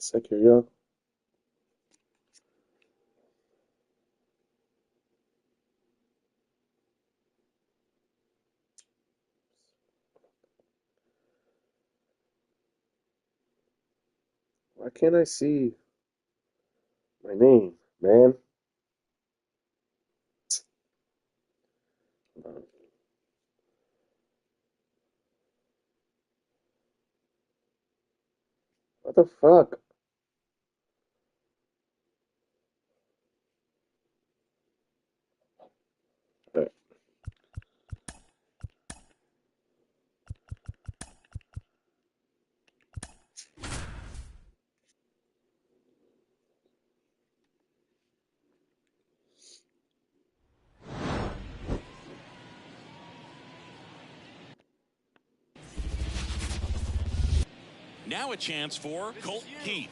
Second, yo. Why can't I see my name, man? What the fuck? Alright. Now a chance for Colt Keith,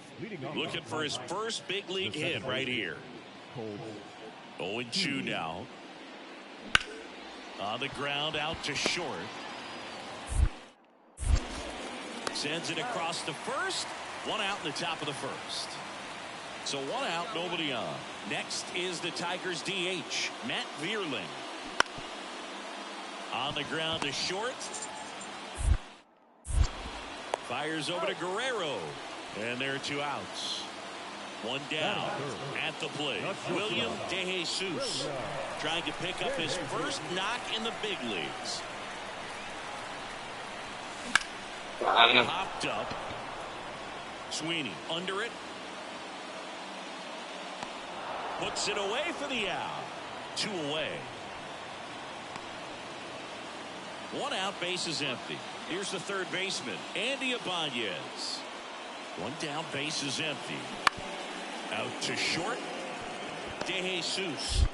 looking for his first big league hit right here. 0-2 now. On the ground, out to short. Sends it across to first. One out in the top of the first. So one out, nobody on. Next is the Tigers DH, Matt Vierling. On the ground to short. Fires over to Guerrero. And there are two outs. One down at the plate. William DeJesus trying to pick up his first knock in the big leagues. Hopped up. Sweeney under it. Puts it away for the out. Two away. One out, base is empty. Here's the third baseman, Andy Ibanez. One down, base is empty. Out to short. DeJesus.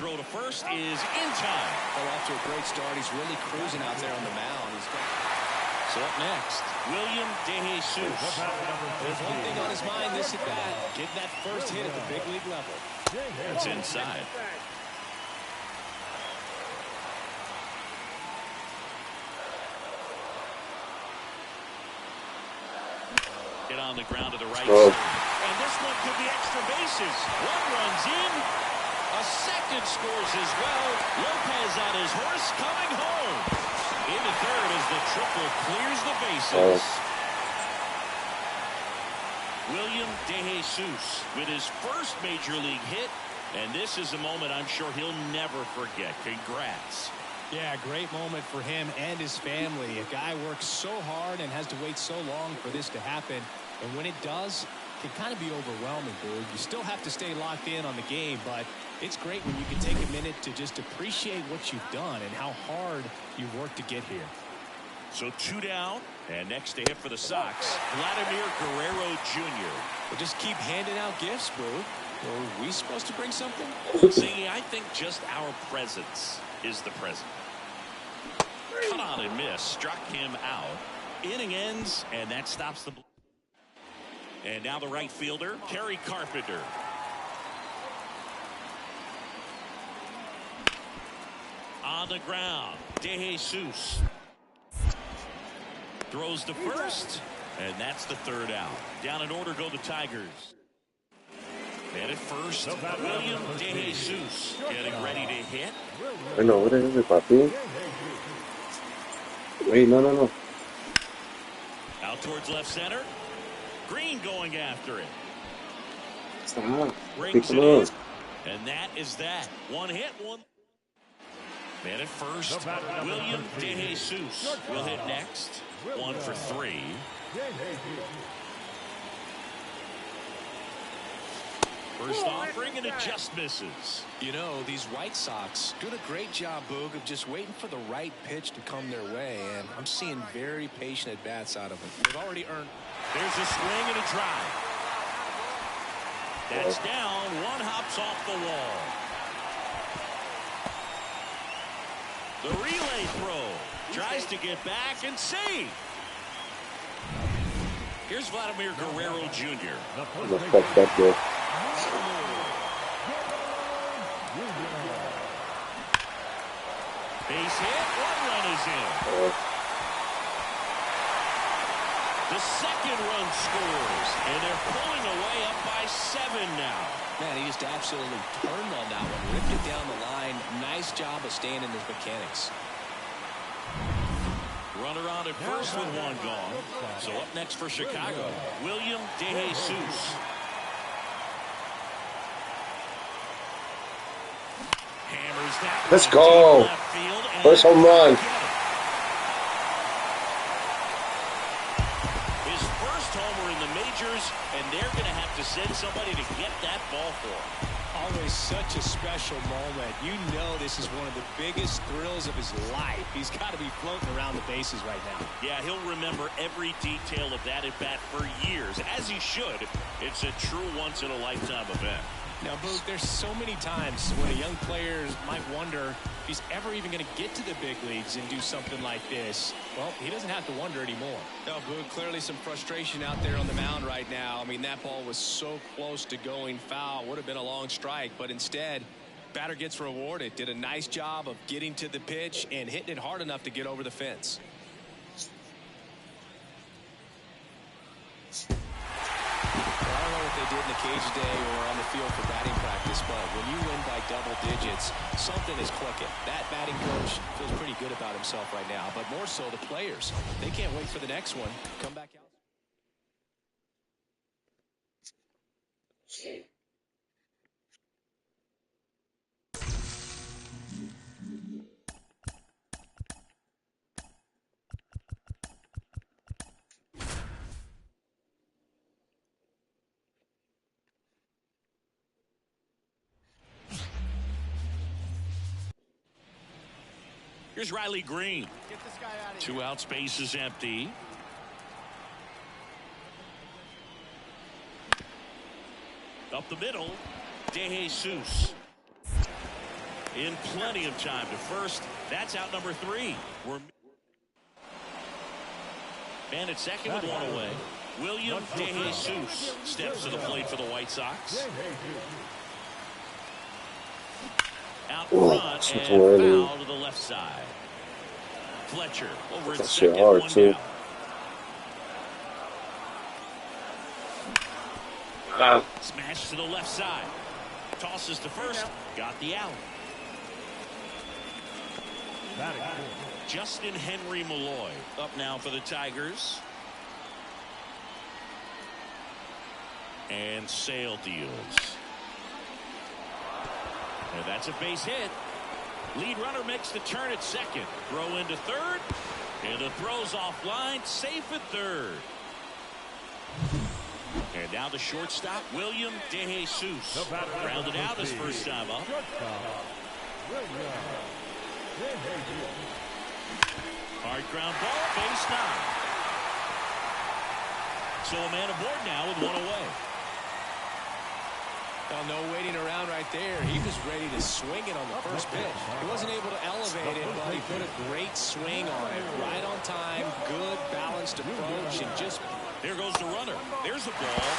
Throw to first is in time. Well, off to a great start. He's really cruising out there on the mound. So up next, William DeJesus. There's one thing on his mind this at bat. Getting that first hit at the big league level. It's inside. Get on the ground to the right side. And this one could be extra bases. One runs in. A second scores as well. Lopez on his horse coming home. In the third as the triple clears the bases. William DeJesus with his first major league hit. And this is a moment I'm sure he'll never forget. Congrats. Yeah, great moment for him and his family. A guy works so hard and has to wait so long for this to happen. And when it does, it can kind of be overwhelming, Boog. You still have to stay locked in on the game, but it's great when you can take a minute to just appreciate what you've done and how hard you've worked to get here. So two down, and next to hit for the Sox, Vladimir Guerrero Jr. We'll just keep handing out gifts, Boog. Or are we supposed to bring something? See, I think just our presence is the present. Cut on and miss. Struck him out. Inning ends, and that stops the. And now the right fielder, Kerry Carpenter. On the ground, DeJesus. Throws to first, and that's the third out. Down in order go the Tigers. And at first, William DeJesus getting ready to hit. I know, what is it, papi? Wait, no. Out towards left center. Green going after it. Stop. Brings it in. And that is that. One hit, one. Man at first, William DeJesus will hit next. 1 for 3. First offering, and it just misses. You know, these White Sox doing a great job, Boog, of just waiting for the right pitch to come their way, and I'm seeing very patient at-bats out of them. They've already earned. There's a swing and a drive. That's down. One hops off the wall. The relay throw. Tries to get back and save. Here's Vladimir Guerrero Jr. Base hit. One run is in. The The second run scores, and they're pulling away up by 7 now. Man, he just absolutely turned on that one, ripped it down the line. Nice job of staying in his mechanics. Runner on at first with one gone. So up next for Chicago, William DeJesus. Hammers that. Let's go. First home run. His first homer in the majors, and they're going to have to send somebody to get that ball for him. Always such a special moment. You know this is one of the biggest thrills of his life. He's got to be floating around the bases right now. Yeah, he'll remember every detail of that at bat for years, as he should. It's a true once-in-a-lifetime event. Now, Boog, there's so many times when a young player might wonder if he's ever even going to get to the big leagues and do something like this. Well, he doesn't have to wonder anymore. No, Boog, clearly some frustration out there on the mound right now. I mean, that ball was so close to going foul. Would have been a long strike, but instead, batter gets rewarded. Did a nice job of getting to the pitch and hitting it hard enough to get over the fence. I don't know what they did in the cage today or on the field for batting practice, but when you win by double digits, something is clicking. That batting coach feels pretty good about himself right now, but more so the players. They can't wait for the next one. Come back out. Here's Riley Green. Get this guy out of 2 outs, base is empty. Up the middle, DeJesus. In plenty of time to first. That's out number 3. And at second with one away, William DeJesus steps to the plate for the White Sox. Out front and foul to the left side. Fletcher over at second, hard, one too. down. Smash to the left side. Tosses to first. Got the out. Justin Henry Malloy up now for the Tigers. And Sale deals. And that's a base hit. Lead runner makes the turn at second. Throw into third. And the throw's offline. Safe at third. And now the shortstop, William DeJesus. Grounded out his first time up. Hard ground ball, base 9. So a man aboard now with one away. Well, no waiting around right there. He was ready to swing it on the first pitch. He wasn't able to elevate it, but he put a great swing on it. Right on time, good balanced approach, and just... There goes the runner. There's a ball.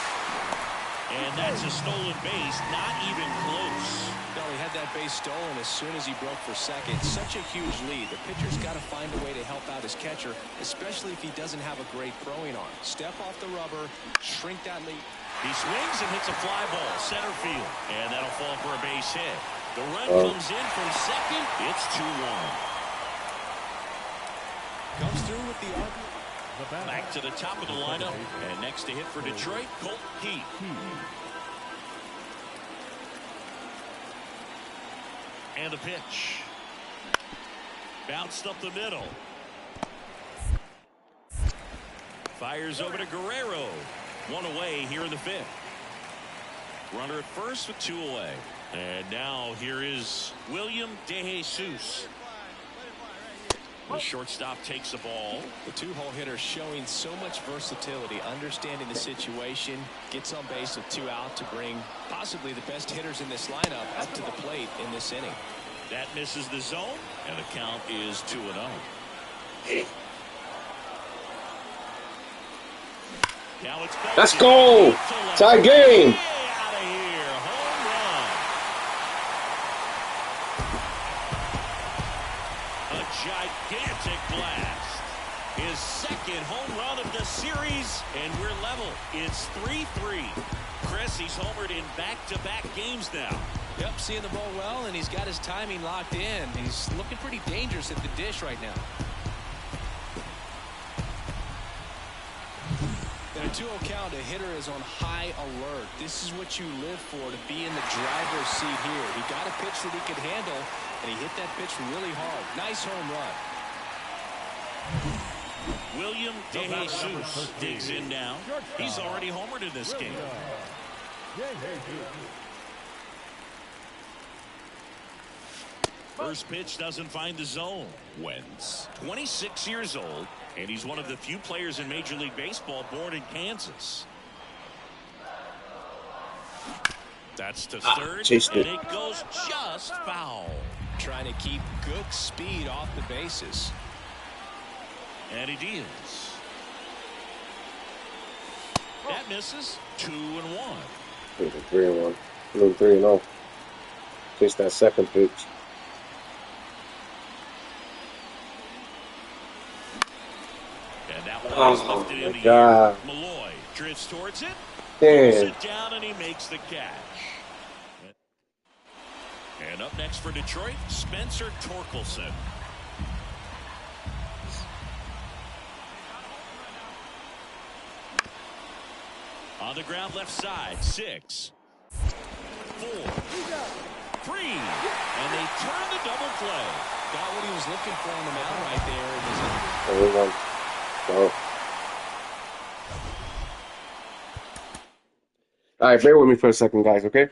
And that's a stolen base, not even close. No, he had that base stolen as soon as he broke for second. Such a huge lead. The pitcher's got to find a way to help out his catcher, especially if he doesn't have a great throwing arm. Step off the rubber, shrink that lead. He swings and hits a fly ball, center field. And that'll fall for a base hit. The run comes in from second. It's 2-1. Comes through with the arm. Back to the top of the lineup. And next to hit for Detroit, Colt Heath. And a pitch. Bounced up the middle. Fires over to Guerrero. One away here in the 5th. Runner at first with 2 away. And now here is William DeJesus. The shortstop takes the ball. The 2-hole hitter showing so much versatility, understanding the situation, gets on base with 2 out to bring possibly the best hitters in this lineup up to the plate in this inning. That misses the zone, and the count is 2-0. Now it's Let's go! Tie game! Out of here. Home run. A gigantic blast. His second home run of the series, and we're level. It's 3-3. Chris, he's homered in back-to-back games now. Yep, seeing the ball well, and he's got his timing locked in. He's looking pretty dangerous at the dish right now. In a 2-0 count, a hitter is on high alert. This is what you live for, to be in the driver's seat here. He got a pitch that he could handle, and he hit that pitch really hard. Nice home run. William DeJesus digs in now. He's already homered in this game. First pitch doesn't find the zone. Wentz, 26 years old, and he's one of the few players in Major League Baseball born in Kansas. That's to third, and it goes just foul. Trying to keep good speed off the bases. And he deals. That misses. 2-1. 3-1. 3-0. Just that second pitch. And that one is lifted in the air. Malloy drifts towards it. Pulls it down, and he makes the catch. And up next for Detroit, Spencer Torkelson. On the ground left side, 6, 4, 3, and they turn the double play. Got what he was looking for on the mound right there. Everyone. So. All right, bear with me for a second, guys, okay?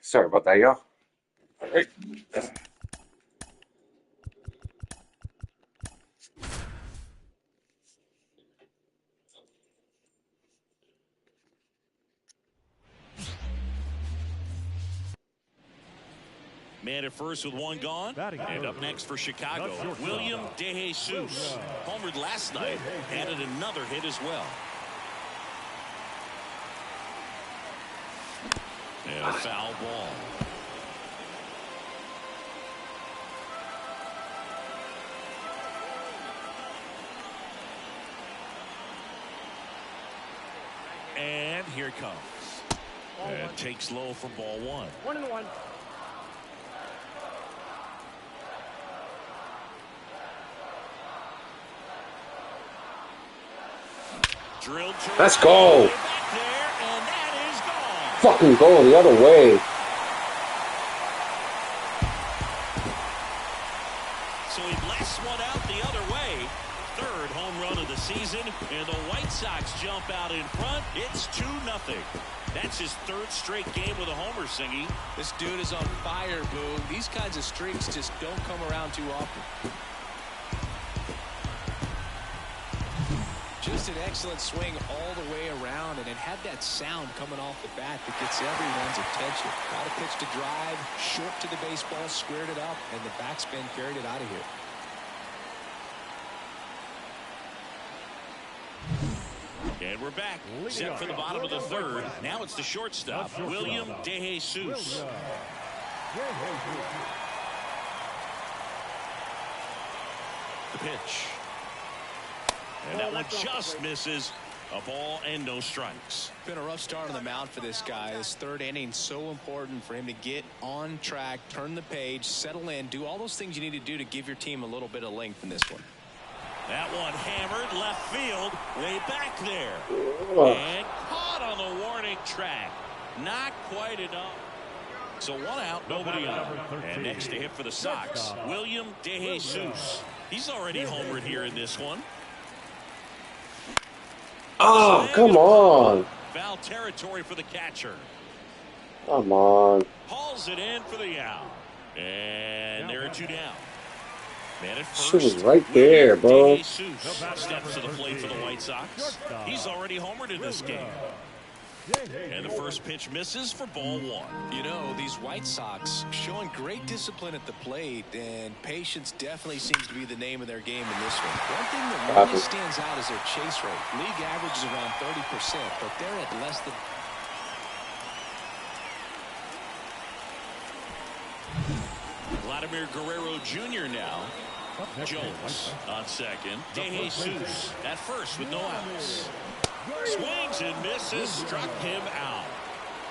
Sorry about that, y'all. All right. Man at first with one gone. And up next for Chicago, William DeJesus. Homered last night, added another hit as well. And a foul ball. And here it comes. And takes low for ball one. 1-1. Drilled to Let's go. back there, and that is gone. Fucking go the other way. So he blasts one out the other way. Third home run of the season, and the White Sox jump out in front. It's 2-0. That's his third straight game with a homer, Singy. This dude is on fire, Boog. These kinds of streaks just don't come around too often. Just an excellent swing all the way around, and it had that sound coming off the bat that gets everyone's attention. Got a pitch to drive, short to the baseball, squared it up, and the backspin carried it out of here. And we're back. Set for the bottom of the third. Now it's the shortstop, William DeJesus. The pitch. And that one just misses. A ball and no strikes. Been a rough start on the mound for this guy. This third inning so important for him to get on track, turn the page, settle in, do all those things you need to do to give your team a little bit of length in this one. That one hammered left field, way back there. And caught on the warning track. Not quite enough. So one out, nobody on. And next to hit for the Sox, William DeJesus. He's already homered here in this one. Oh, come on. Foul territory for the catcher. Come on. Hauls it in for the out. And there are two down. Man at Shit was first. right there, bro. DeJesus steps to the plate for the White Sox. He's already homered in this game. And the first pitch misses for ball one. You know, these White Sox showing great discipline at the plate, and patience definitely seems to be the name of their game in this one. One thing that really stands out is their chase rate. League average is around 30%, but they're at less than. Vladimir Guerrero Jr. now. Jones on second. DeJesus at first with no outs. Swings and misses, struck him out.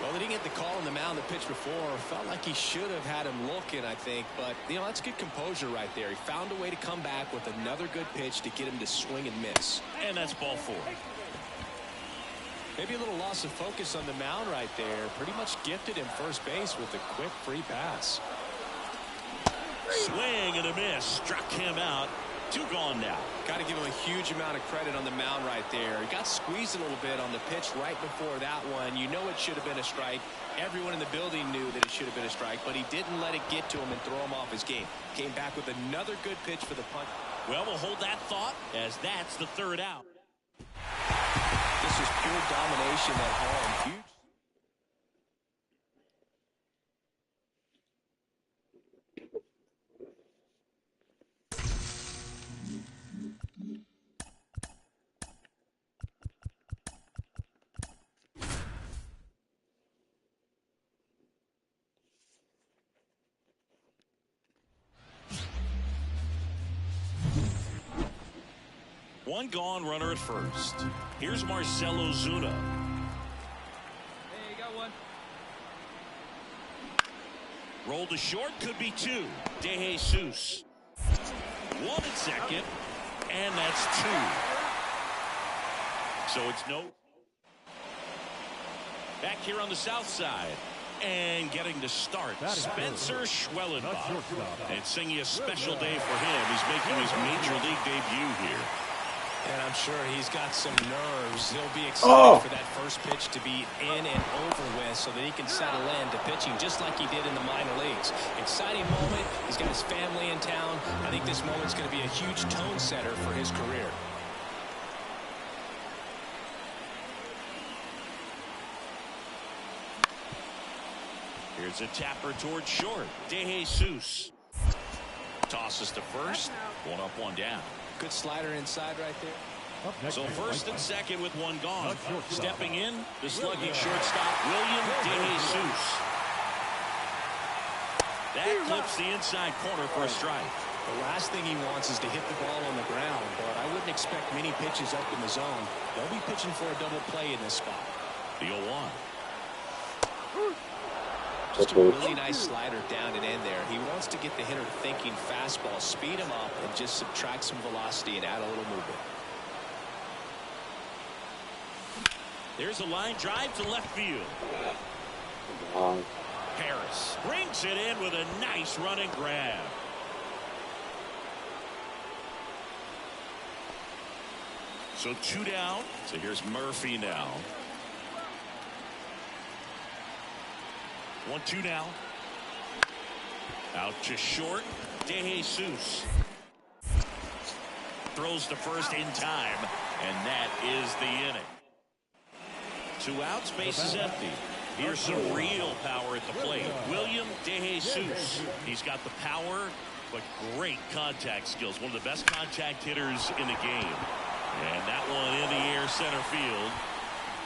Well, they didn't get the call on the mound the pitch before. Felt like he should have had him looking, I think. But, you know, that's good composure right there. He found a way to come back with another good pitch to get him to swing and miss. And that's ball four. Maybe a little loss of focus on the mound right there. Pretty much gifted him first base with a quick free pass. Swing and a miss. Struck him out. Two gone now. Got to give him a huge amount of credit on the mound right there. He got squeezed a little bit on the pitch right before that one. You know it should have been a strike. Everyone in the building knew that it should have been a strike, but he didn't let it get to him and throw him off his game. Came back with another good pitch for the punt. Well, we'll hold that thought as that's the third out. This is pure domination at home. Huge. One gone, runner at first. Here's Marcell Ozuna. Hey, you got one. Rolled to short, could be two. DeJesus. One at second, and that's two. So it's no. Back here on the south side. And getting to start, Spencer Schwellenbach. And singing a special day for him. He's making his major league debut here. And I'm sure he's got some nerves. He'll be excited for that first pitch to be in and over with so that he can settle in to pitching just like he did in the minor leagues. Exciting moment. He's got his family in town. I think this moment's going to be a huge tone setter for his career. Here's a tapper towards short. De Jesus tosses to first. One up, one down. Good slider inside right there. So first and second with one gone. Stepping in, the slugging shortstop, William De Jesus. That clips the inside corner for a strike. The last thing he wants is to hit the ball on the ground, but I wouldn't expect many pitches up in the zone. They'll be pitching for a double play in this spot. The 0-1. Just a really nice slider down and in there. He wants to get the hitter thinking fastball, speed him up, and just subtract some velocity and add a little movement. There's a line drive to left field. Harris brings it in with a nice running grab. So 2 down. So here's Murphy now. 1-2 now. Out to short. De Jesus throws to first in time, and that is the inning. 2 outs, base is empty. Here's some real power at the plate. William De Jesus. He's got the power, but great contact skills. One of the best contact hitters in the game. And that one in the air center field.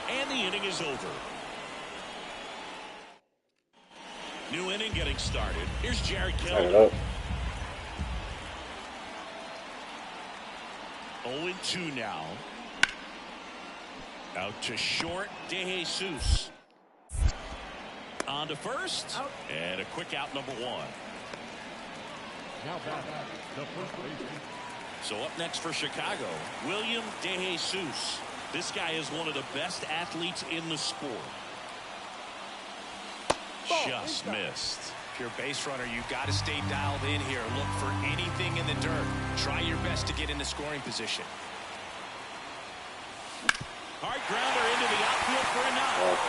And the inning is over. New inning getting started. Here's Jared Kelly. 0-2 now. Out to short, De Jesus. On to first. And a quick out, number 1. Now back the first baseman. So up next for Chicago, William De Jesus. This guy is one of the best athletes in the sport. Just missed. If you're a base runner, you've got to stay dialed in here. Look for anything in the dirt. Try your best to get into scoring position. Hard grounder into the outfield for a knock.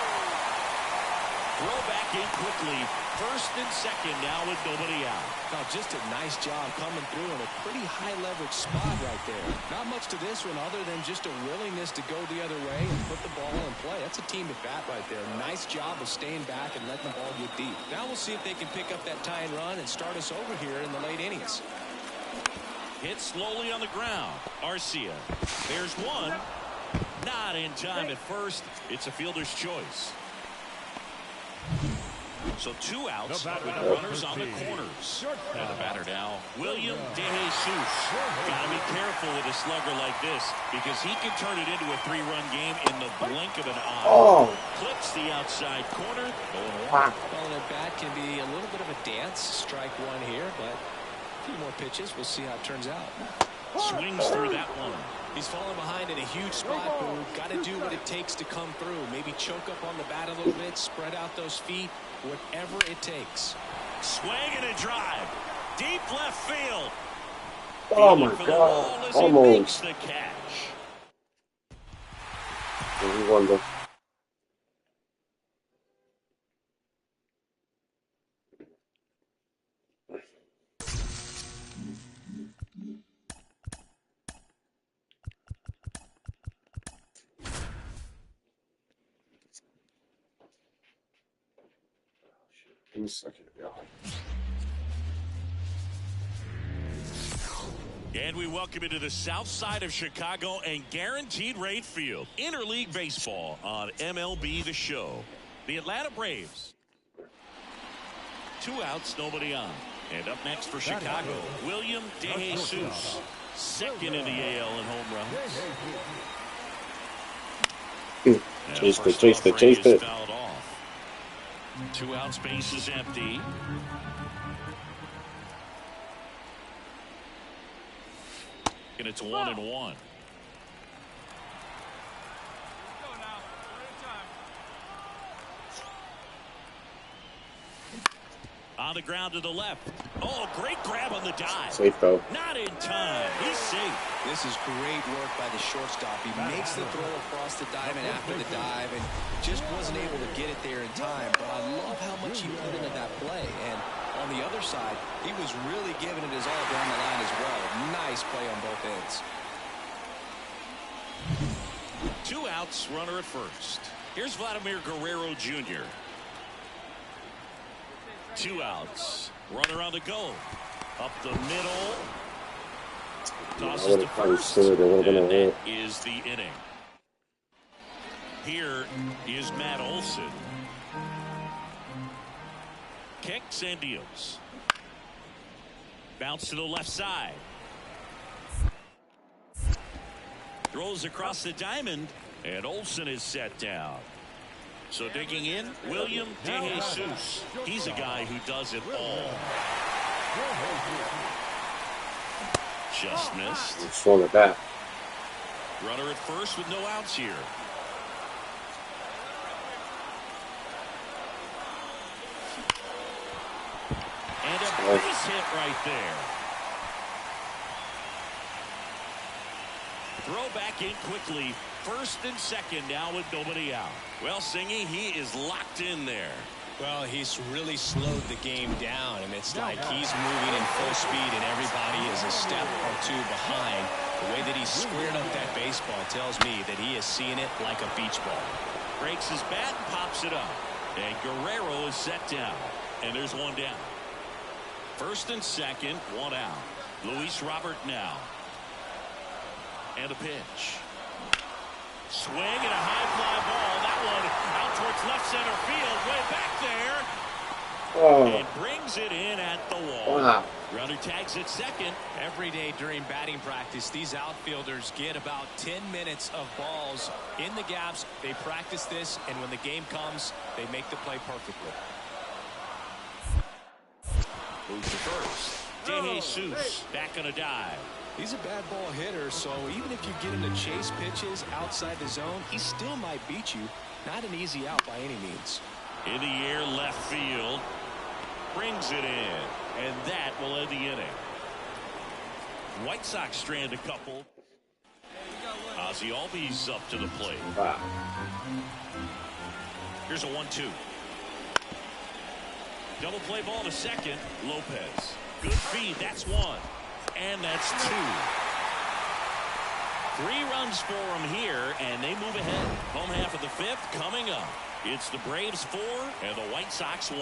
Throw back in quickly. First and second now with nobody out. Now just a nice job coming through in a pretty high leverage spot right there. Not much to this one other than just a willingness to go the other way and put the ball in play. That's a team at bat right there. Nice job of staying back and letting the ball get deep. Now we'll see if they can pick up that tying run and start us over here in the late innings. Hit slowly on the ground. Arcia. There's one. Not in time at first. It's a fielder's choice. So 2 outs with the runners on the corners. And the batter now, William De Jesus. Got to be careful with a slugger like this because he can turn it into a 3-run game in the blink of an eye. Clips the outside corner. Well, their bat can be a little bit of a dance. Strike 1 here, but a few more pitches. We'll see how it turns out. Swings through that one. He's falling behind in a huge spot, Boo. Got to do what it takes to come through. Maybe choke up on the bat a little bit, spread out those feet, whatever it takes. Swing and a drive. Deep left field. Oh my God. Almost. The catch. We won the. Give me a second, y'all. And we welcome you to the south side of Chicago and Guaranteed Rate Field. Interleague Baseball on MLB The Show. The Atlanta Braves. 2 outs, nobody on. And up next for Chicago, William De Jesus. Second in the AL in home runs. Chase it. Fouled off. 2 outs, base is empty. And it's 1-1. On the ground to the left. Oh, great grab on the dive. Safe though. Not in time. He's safe. This is great work by the shortstop. He makes the throw across the diamond after the dive and just wasn't able to get it there in time. But I love how much he put into that play. And on the other side, he was really giving it his all down the line as well. Nice play on both ends. 2 outs, runner at first. Here's Vladimir Guerrero Jr. 2 outs, runner on the go. Up the middle. Tosses to first, and that is the inning. Here is Matt Olson. Kicks and deals. Bounce to the left side. Throws across the diamond, and Olson is set down. So digging in, William DeJesus. He's a guy who does it all. Just missed. What's wrong with that? Runner at first with no outs here. And a base hit right there. Throw back in quickly. First and second now with nobody out. Well, Singy, he is locked in there. Well, he's really slowed the game down, and it's like he's moving in full speed, and everybody is a step or two behind. The way that he squared up that baseball tells me that he is seeing it like a beach ball. Breaks his bat and pops it up. And Guerrero is set down. And there's one down. First and second, 1 out. Luis Robert now. And a pitch. Swing and a high fly ball. That one out towards left center field. Way back there. Oh. And brings it in at the wall. Wow. Runner tags at second. Every day during batting practice, these outfielders get about 10 minutes of balls in the gaps. They practice this, and when the game comes, they make the play perfectly. Moves to first. DeJesus back on a dive. He's a bad ball hitter, so even if you get him to chase pitches outside the zone, he still might beat you. Not an easy out by any means. In the air, left field. Brings it in. And that will end the inning. White Sox strand a couple. Ozzie Albies up to the plate. Wow. Here's a 1-2. Double play ball to second. Lopez. Good feed. That's 1. And that's 2. 3 runs for them here, and they move ahead. Home half of the 5th coming up. It's the Braves 4 and the White Sox 1.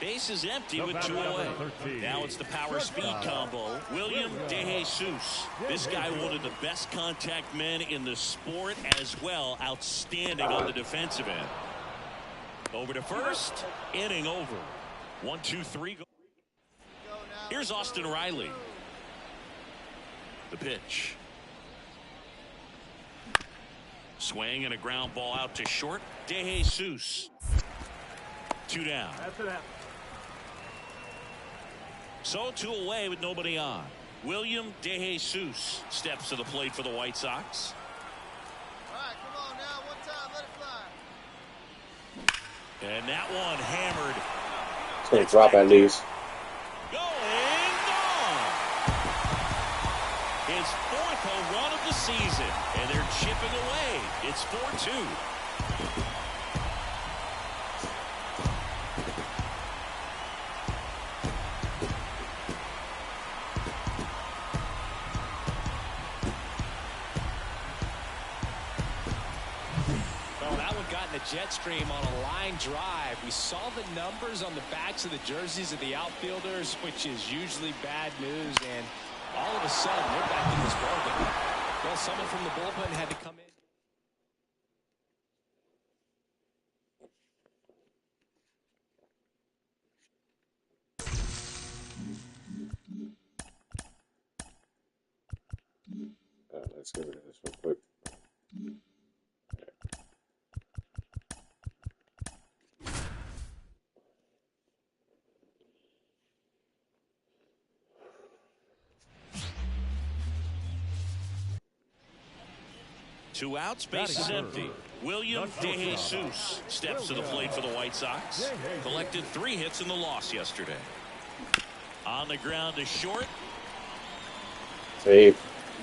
Base is empty with 2 away. Now it's the power speed combo. William DeJesus. This guy, one of the best contact men in the sport as well. Outstanding on the defensive end. Over to first. Inning over. 1, 2, 3. Here's Austin Riley. The pitch. Swing and a ground ball out to short. DeJesus. 2 down. That's it. So 2 away with nobody on. William DeJesus steps to the plate for the White Sox. All right, come on now. One time, let it fly. And that one hammered. It's going to drop at least. Going gone. His 4th home run of the season. And they're chipping away. It's 4-2. Jet stream on a line drive. We saw the numbers on the backs of the jerseys of the outfielders, which is usually bad news, and all of a sudden we're back in this ballgame. Well, someone from the bullpen had to come in. Let's get rid of this real quick. 2 outs, base is empty. William DeJesus steps to the plate for the White Sox. Collected 3 hits in the loss yesterday. On the ground to short. Safe.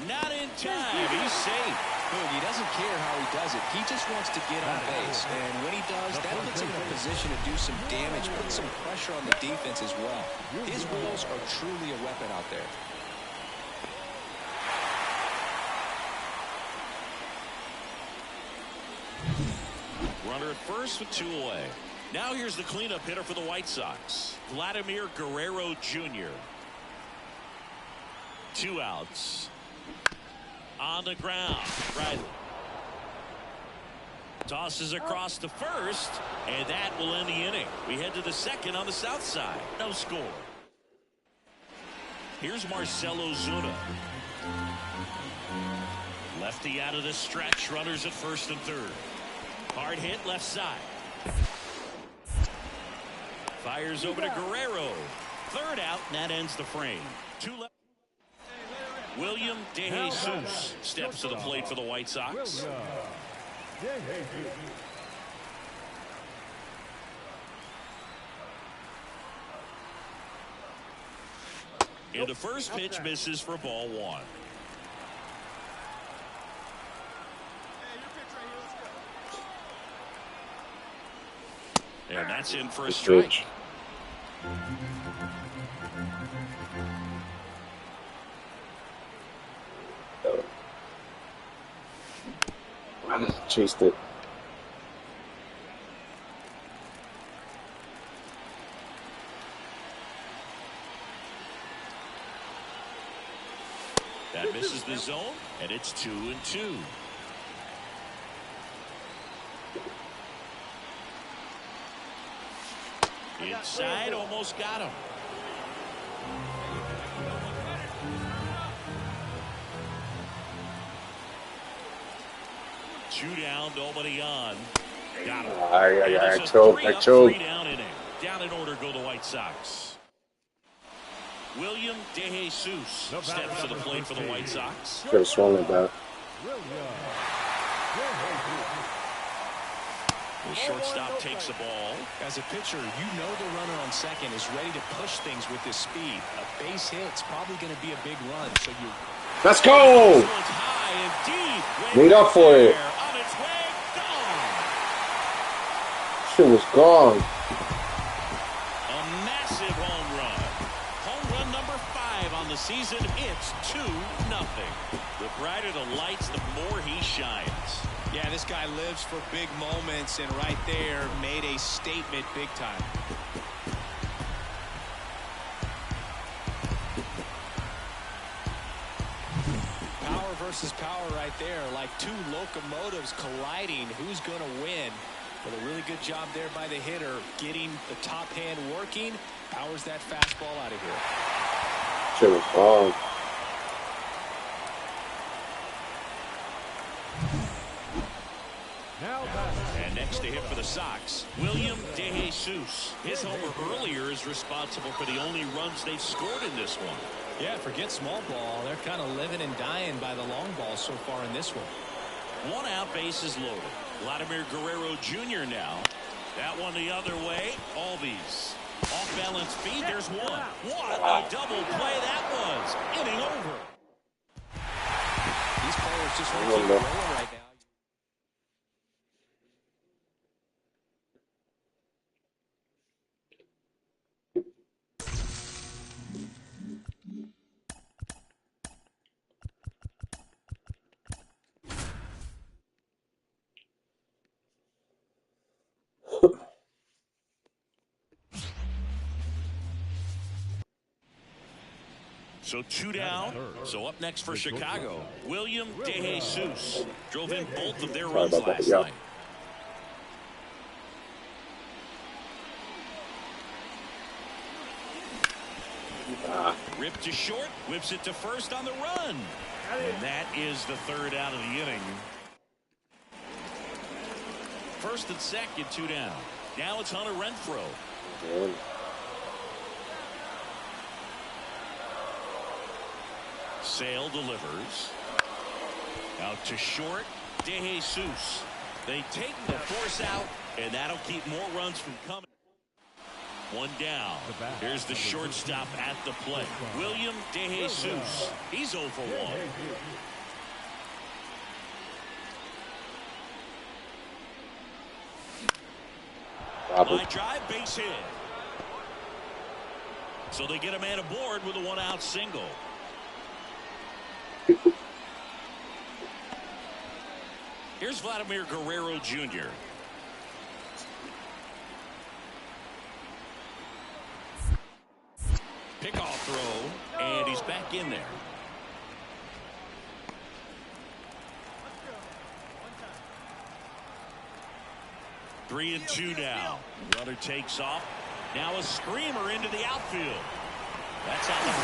Not in time. He's safe. Boog, he doesn't care how he does it. He just wants to get on base. And when he does, that puts him in a position to do some damage, put some pressure on the defense as well. His wheels are truly a weapon out there. Runner at first with 2 away. Now here's the cleanup hitter for the White Sox, Vladimir Guerrero Jr. 2 outs. On the ground. Right. Tosses across to first, and that will end the inning. We head to the second on the south side. No score. Here's Marcell Ozuna. Lefty out of the stretch. Runners at first and third. Hard hit left side. Fires over to Guerrero. 3rd out, and that ends the frame. 2 left. William DeJesus steps to the plate for the White Sox. And the first pitch misses for ball 1. And that's in for a strike. Chased it. That misses the zone, and it's 2-2. Inside, almost got him. Two down, nobody on. Got him. I choked. I choked. 3 down inning. Down in order go the White Sox. William DeJesus steps to the plate for the White Sox. Could have swung it back. The shortstop takes the ball. As a pitcher, you know the runner on second is ready to push things with his speed. A base hit's probably going to be a big run, so you... Let's go! High and deep. Made up for it. On its way, gone. Shit was gone. A massive home run. Home run number 5 on the season. It's 2-0. The brighter the lights, the more he shines. Yeah, this guy lives for big moments, and right there made a statement big time. Power versus power right there, like 2 locomotives colliding. Who's going to win? But a really good job there by the hitter, getting the top hand working. Powers that fastball out of here. Shit was gone. And next to hit for the Sox, William DeJesus. His homer earlier is responsible for the only runs they've scored in this one. Yeah, forget small ball. They're kind of living and dying by the long ball so far in this one. 1 out, bases loaded. Vladimir Guerrero Jr. now. That one the other way. Albies. Off-balance feed. There's one. What a double play that was. Inning over. These players just want to keep rolling right now. So 2 down. So up next for Chicago, William DeJesus drove in both of their runs last night. Ripped to short, whips it to first on the run. And that is the 3rd out of the inning. First and second, 2 down. Now it's Hunter Renfroe. Good. Sale delivers. Out to short. DeJesus. They take the force out, and that'll keep more runs from coming. One down. Here's the shortstop at the plate. William DeJesus. He's 0 for 1. Line drive, base hit. So they get a man aboard with a 1-out single. Here's Vladimir Guerrero Jr. Pickoff throw, and he's back in there. Three and two now. Runner takes off. Now a screamer into the outfield. That's out number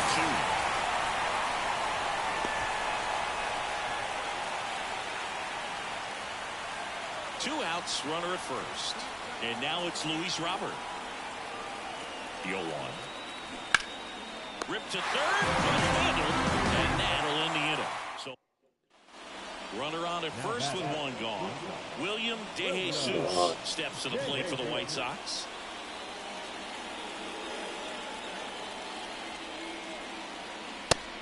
2. 2 outs, runner at first. And now it's Luis Robert. The 0-1. Ripped to third, handled, and that'll end the inning. So runner on at first with 1 gone. William DeJesus steps to the plate for the White Sox.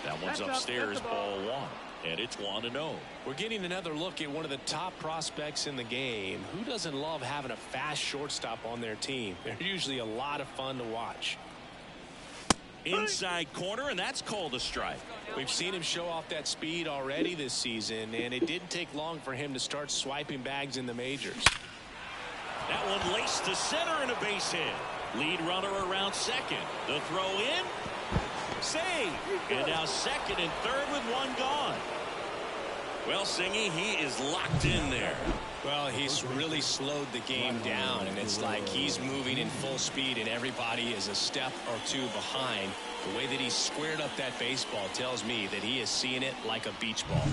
That one's upstairs, ball 1. And it's 1-0. We're getting another look at one of the top prospects in the game. Who doesn't love having a fast shortstop on their team? They're usually a lot of fun to watch. Inside corner, and that's called a strike. We've seen him show off that speed already this season, and it didn't take long for him to start swiping bags in the majors. That one laced to center and a base hit. Lead runner around second. The throw in. Save. And now second and third with 1 gone. Well, Singy, he is locked in there. Well, he's really slowed the game down, and it's like he's moving in full speed, and everybody is a step or 2 behind. The way that he squared up that baseball tells me that he is seeing it like a beach ball.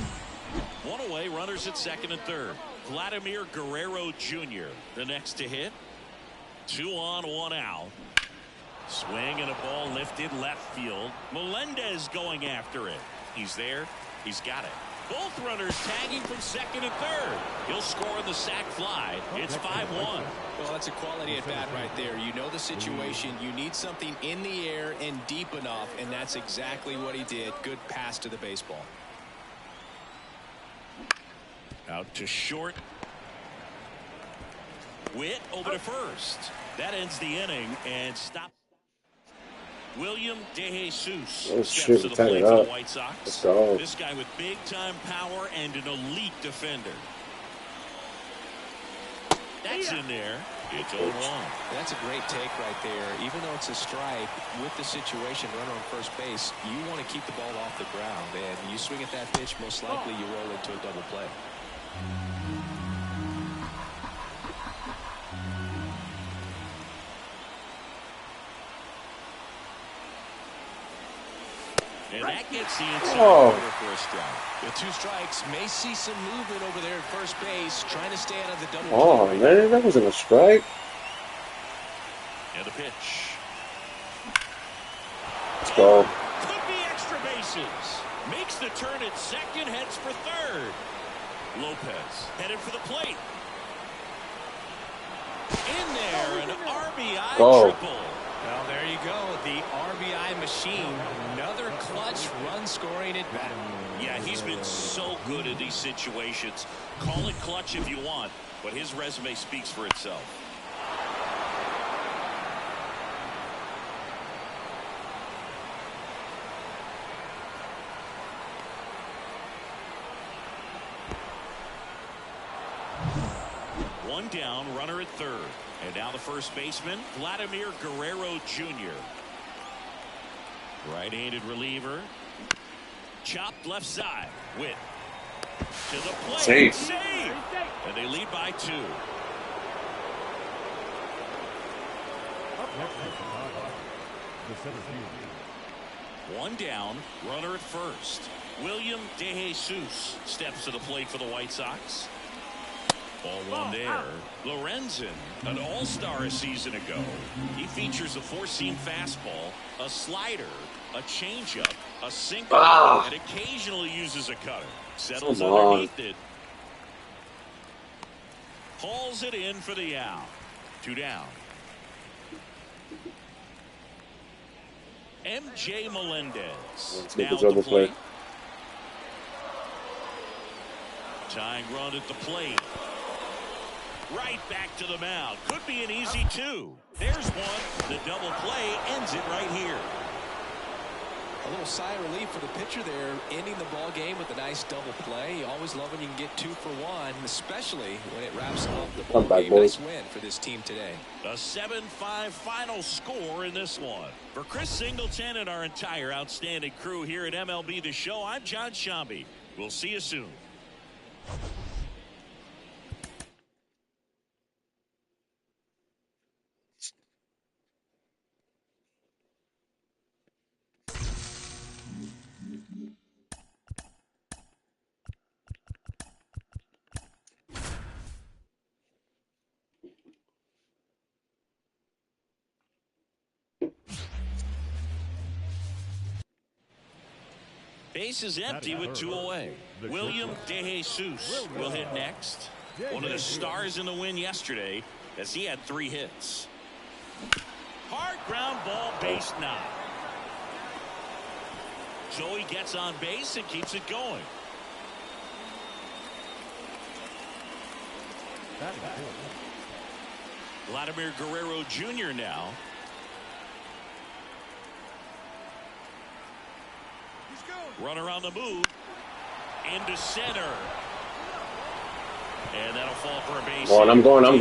1 away, runners at second and third. Vladimir Guerrero Jr., the next to hit. 2 on, 1 out. Swing and a ball lifted left field. Melendez going after it. He's there. He's got it. Both runners tagging from second and third. He'll score in the sac fly. It's 5-1. Well, that's a quality at bat right there. You know the situation. You need something in the air and deep enough, and that's exactly what he did. Good pass to the baseball. Out to short. Witt over to first. That ends the inning and stop. William DeJesus steps to the plate for the White Sox. This guy with big-time power and an elite defender. That's in there. It's 0-1. That's a great take right there. Even though it's a strike, with the situation, runner on first base, you want to keep the ball off the ground. And you swing at that pitch, most likely you roll into a double play. And that gets the inside corner for a strike. With 2 strikes, may see some movement over there at first base, trying to stay out of the double play. Oh, man, that wasn't a strike. And the pitch. Let's go. Could be extra bases. Makes the turn at second, heads for third. Lopez headed for the plate. In there, an RBI triple. Well, there you go. The RBI machine. Another clutch run scoring at bat. Yeah, he's been so good in these situations. Call it clutch if you want, but his resume speaks for itself. One down, runner at third. And now the first baseman, Vladimir Guerrero Jr. Right-handed reliever. Chopped left side. Witt to the plate. Save. And they lead by 2. One down, runner at first. William DeJesus steps to the plate for the White Sox. Ball 1 there. Lorenzen, an all-star a season ago. He features a 4-seam fastball, a slider, a changeup, a sinker, and occasionally uses a cutter. Settles underneath it. Hauls it in for the out. 2 down. MJ Melendez now at the plate. Tying run at the plate. Right back to the mound. Could be an easy 2. There's one. The double play ends it right here. A little sigh of relief for the pitcher there, ending the ball game with a nice double play. You always love when you can get 2 for 1, especially when it wraps up the ball game. Nice win for this team today. A 7-5 final score in this one. For Chris Singleton and our entire outstanding crew here at MLB The Show, I'm John Shambi. We'll see you soon. Base is empty with 2 away. William DeJesus will hit next. One of the stars in the win yesterday, as he had 3 hits. Hard ground ball, base knock. Joey gets on base and keeps it going. Vladimir Guerrero Jr. now. Runner on the move. Into center. And that'll fall for a base. I'm going. Coming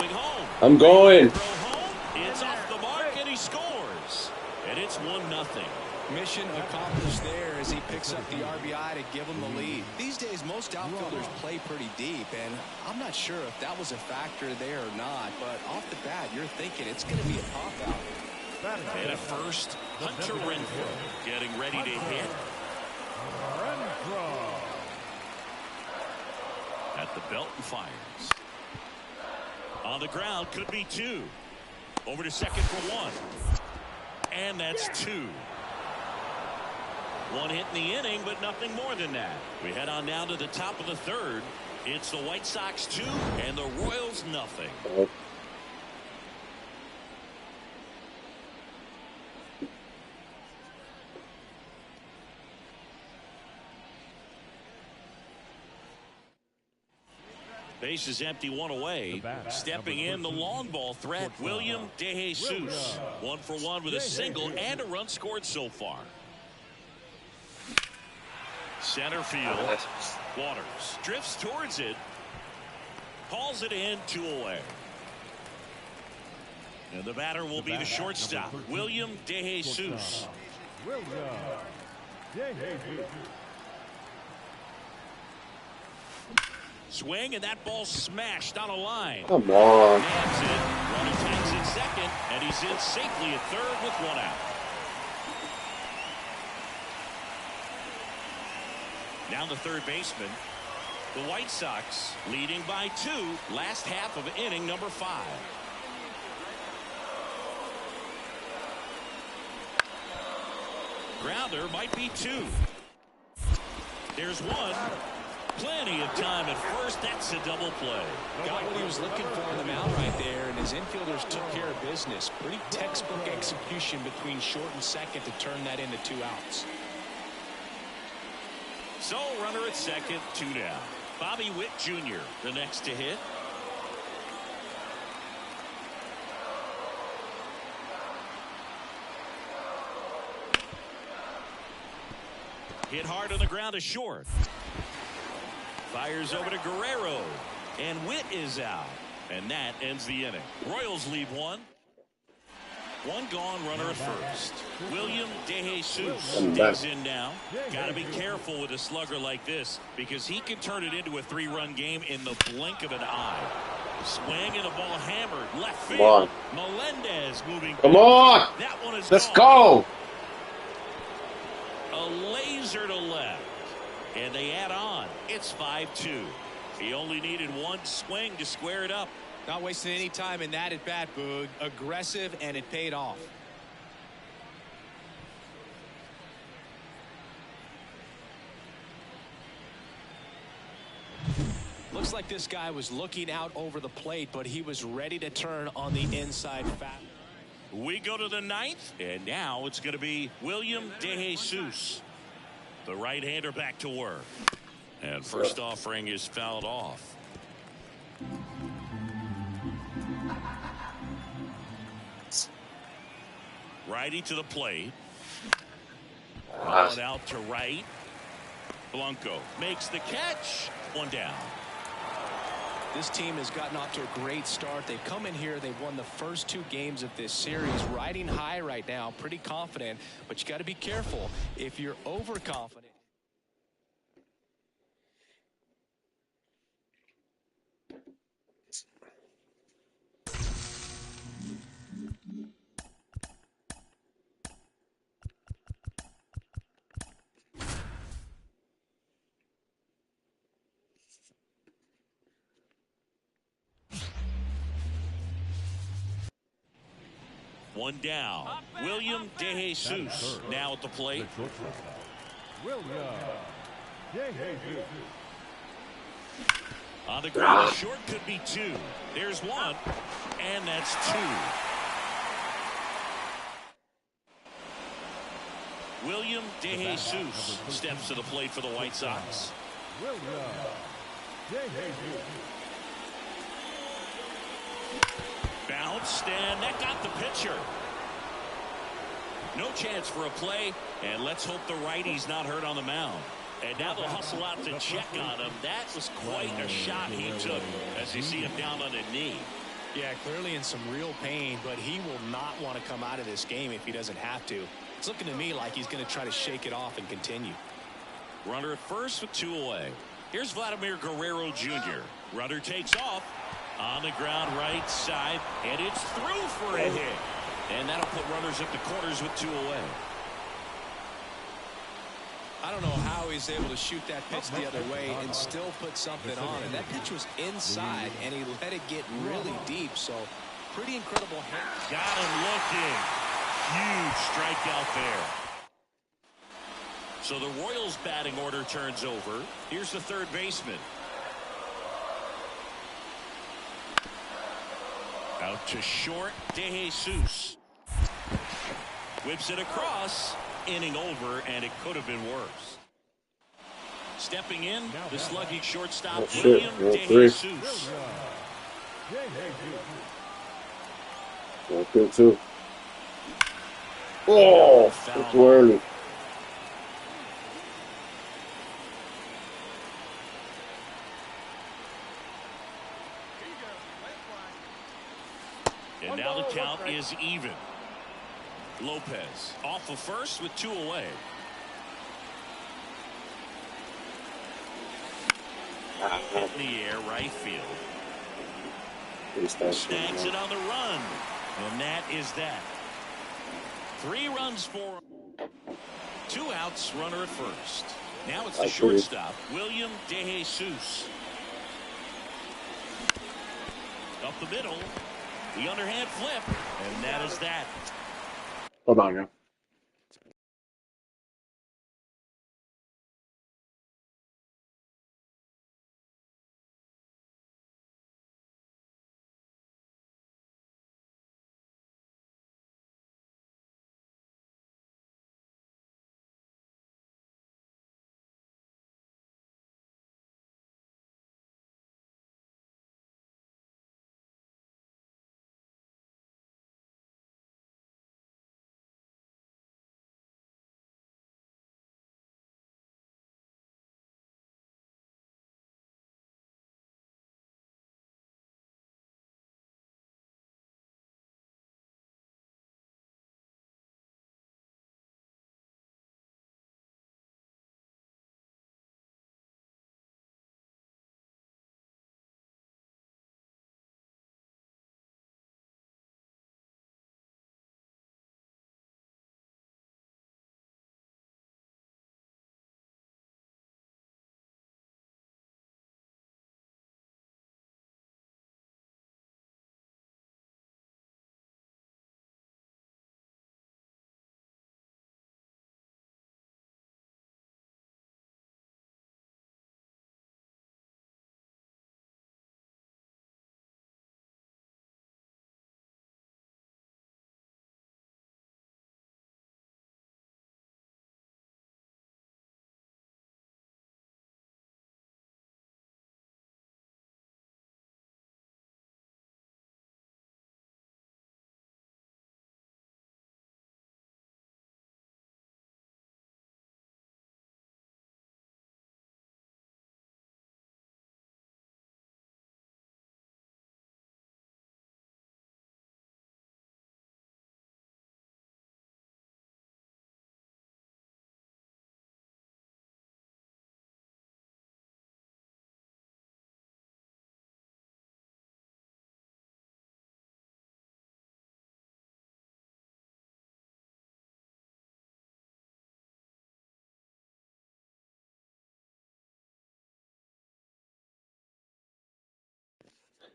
home. I'm going. It's off the mark and he scores. And it's 1-0. Mission accomplished there as he picks up the RBI to give him the lead. These days, most outfielders play pretty deep, and I'm not sure if that was a factor there or not, but off the bat, you're thinking it's going to be a pop-out. And at first, Hunter Renfroe getting ready to hit. At the belt and fires. On the ground, could be 2. Over to second for 1. And that's 2. 1 hit in the inning, but nothing more than that. We head on down to the top of the 3rd. It's the White Sox 2 and the Royals nothing. Base is empty, 1 away. Stepping in the long ball threat, William DeJesus. 1 for 1 with a single and a run scored so far. Center field. Waters drifts towards it. Hauls it in, 2 away. And the batter will be the shortstop, William DeJesus. Swing, and that ball smashed on a line. Come on. Nabs it. Runner tags at second, and he's in safely at 3rd with 1 out. Now the 3rd baseman. The White Sox leading by 2. Last half of inning number 5. Grounder might be 2. There's 1. Plenty of time at first. That's a double play. Got what he was looking for on the mound right there, and his infielders took care of business. Pretty textbook execution between short and second to turn that into 2 outs. So runner at second, 2 down. Bobby Witt Jr. the next to hit. Hit hard on the ground to short. Fires over to Guerrero. And Witt is out. And that ends the inning. Royals lead 1. 1 gone, runner at first. William DeJesus digs in now. Got to be careful with a slugger like this because he can turn it into a 3-run game in the blink of an eye. Swing and the ball hammered. Left field. Melendez moving. Come on. That one is Let's gone. go. A laser to left. And they add on. It's 5-2. He only needed 1 swing to square it up. Not wasting any time in that at bat, Boog. Aggressive, and it paid off. Looks like this guy was looking out over the plate, but he was ready to turn on the inside fast. We go to the ninth, and now it's going to be William DeJesus. The right-hander back to work. And first offering is fouled off. Righty to the plate. Ball it out to right. Blanco makes the catch. One down. This team has gotten off to a great start. They've come in here. They've won the first 2 games of this series. Riding high right now. Pretty confident. But you got to be careful. If you're overconfident. One down. William DeJesus now at the plate. William DeJesus. On the ground, short could be 2. There's 1, and that's 2. William DeJesus steps to the plate for the White Sox. William DeJesus. Bounced, and that got the pitcher. No chance for a play, and let's hope the righty's not hurt on the mound. And now they'll hustle out to check on him. That was quite a shot he took as you see him down on a knee. Yeah, clearly in some real pain, but he will not want to come out of this game if he doesn't have to. It's looking to me like he's going to try to shake it off and continue. Runner at first with 2 away. Here's Vladimir Guerrero Jr. Runner takes off. On the ground right side, and it's through for a hit. And that'll put runners at the corners with 2 away. I don't know how he's able to shoot that pitch the other way and still put something on it. That pitch was inside, and he let it get really deep, so pretty incredible hit. Got him looking. Huge strikeout there. So the Royals batting order turns over. Here's the third baseman. Out to short, DeJesus. Whips it across. Inning over, and it could have been worse. Stepping in, the sluggy shortstop, William DeJesus. That's good, too. Oh, it's too early. And now the count is even. Lopez off of first with 2 away. In the air, right field. Snags it on the run. And that is that. 3 runs for 2 outs, runner at first. Now it's the shortstop, William DeJesus. Up the middle. The underhand flip. And that is that. Hold on, yeah.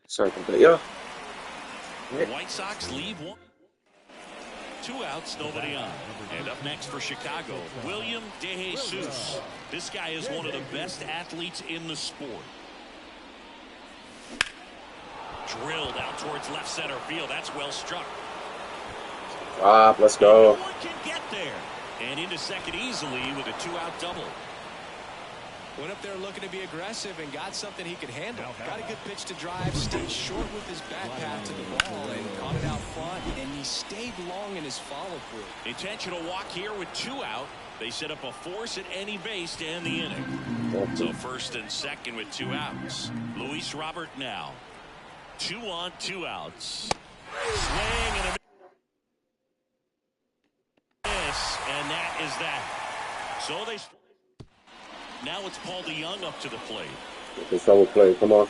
Sorry, yeah. The White Sox leave one. 2 outs, nobody on. And up next for Chicago, William DeJesus. This guy is one of the best athletes in the sport. Drilled out towards left center field. That's well struck. Let's go. No one can get there. And into second easily with a 2-out double. Went up there looking to be aggressive and got something he could handle. Got a good pitch to drive, stayed short with his back path to the ball and caught it out front, and he stayed long in his follow-through. Intentional walk here with 2 out. They set up a force at any base to end the inning. So first and second with 2 outs. Luis Robert now. 2 on, 2 outs. Swing and a miss, and that is that. So they... Now it's Paul DeYoung up to the plate. It's a double play. Come on.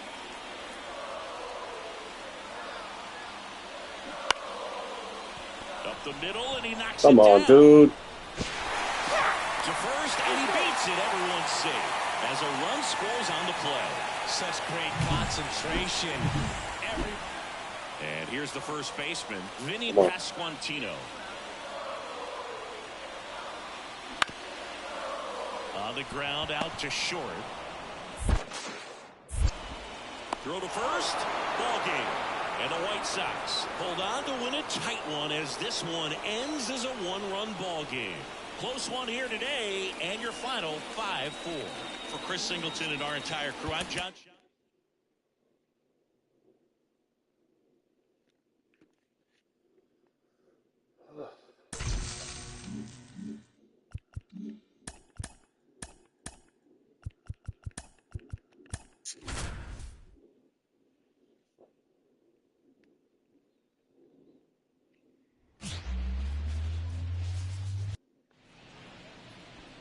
Up the middle, and he knocks Come it on, down. dude. To first, and he beats it. Everyone's safe as a run scores on the play. Such great concentration. And here's the first baseman, Vinny Pasquantino. On the ground, out to short. Throw to first, ball game. And the White Sox hold on to win a tight one as this one ends as a 1-run ball game. Close one here today, and your final 5-4. For Chris Singleton and our entire crew, I'm John.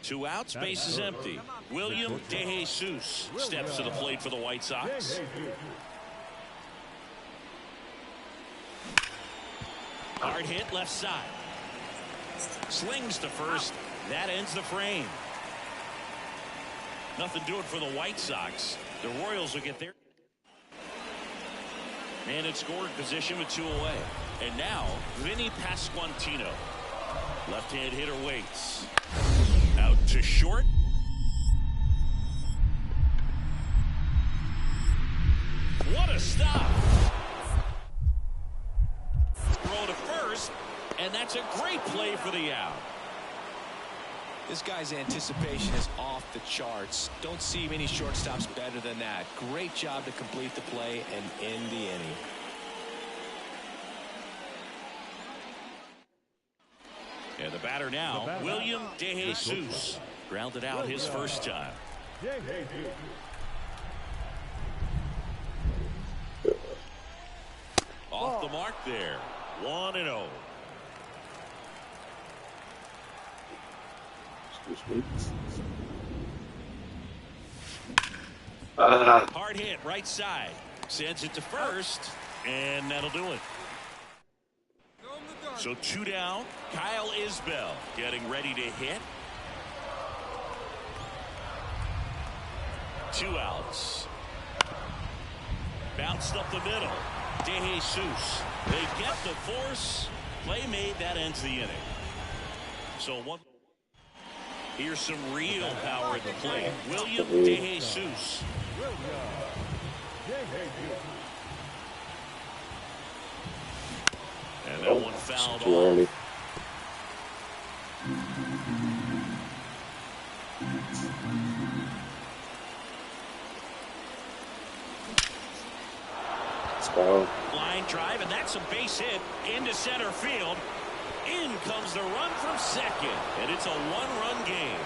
Two outs, base is empty. William DeJesus steps to the plate for the White Sox. Hard hit left side. Slings to first. That ends the frame. Nothing doing for the White Sox. The Royals will get there. Man in scoring position with 2 away. And now, Vinny Pasquantino. Left-hand hitter waits. Out to short. What a stop. Throw to first, and that's a great play for the out. This guy's anticipation is off the charts. Don't see many shortstops better than that. Great job to complete the play and end the inning. And the batter now, William DeJesus. Grounded out his first time. Off the mark there. 1-0. Hard hit right side. Sends it to first, and that'll do it. So 2 down. Kyle Isbell getting ready to hit. 2 outs. Bounced up the middle. DeJesus. They get the force. Play made. That ends the inning. So one. Here's some real power at the plate. William DeJesus. And that one fouled off. Line drive, and that's a base hit into center field. In comes the run from second, and it's a 1-run game.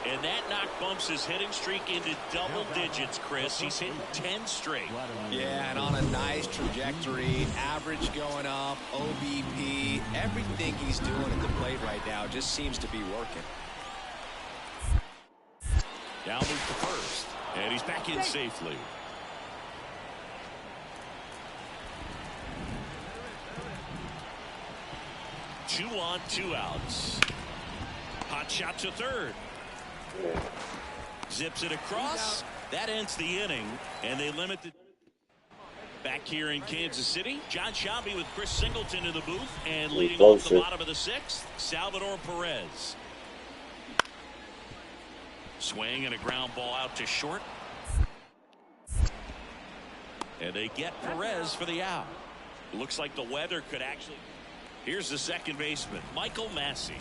And that knock bumps his hitting streak into double digits, Chris. He's hitting 10 straight. Yeah, and on a nice trajectory. Average going up, OBP. Everything he's doing at the plate right now just seems to be working. Now move to first, and he's back in safely. Two on, 2 outs. Hot shot to third. Zips it across. That ends the inning, and they limit the Back here in Kansas City, John Shabby with Chris Singleton in the booth, and leading close off the it. bottom of the sixth, Salvador Perez. Swing and a ground ball out to short. And they get Perez for the out. Looks like the weather could actually. Here's the second baseman, Michael Massey.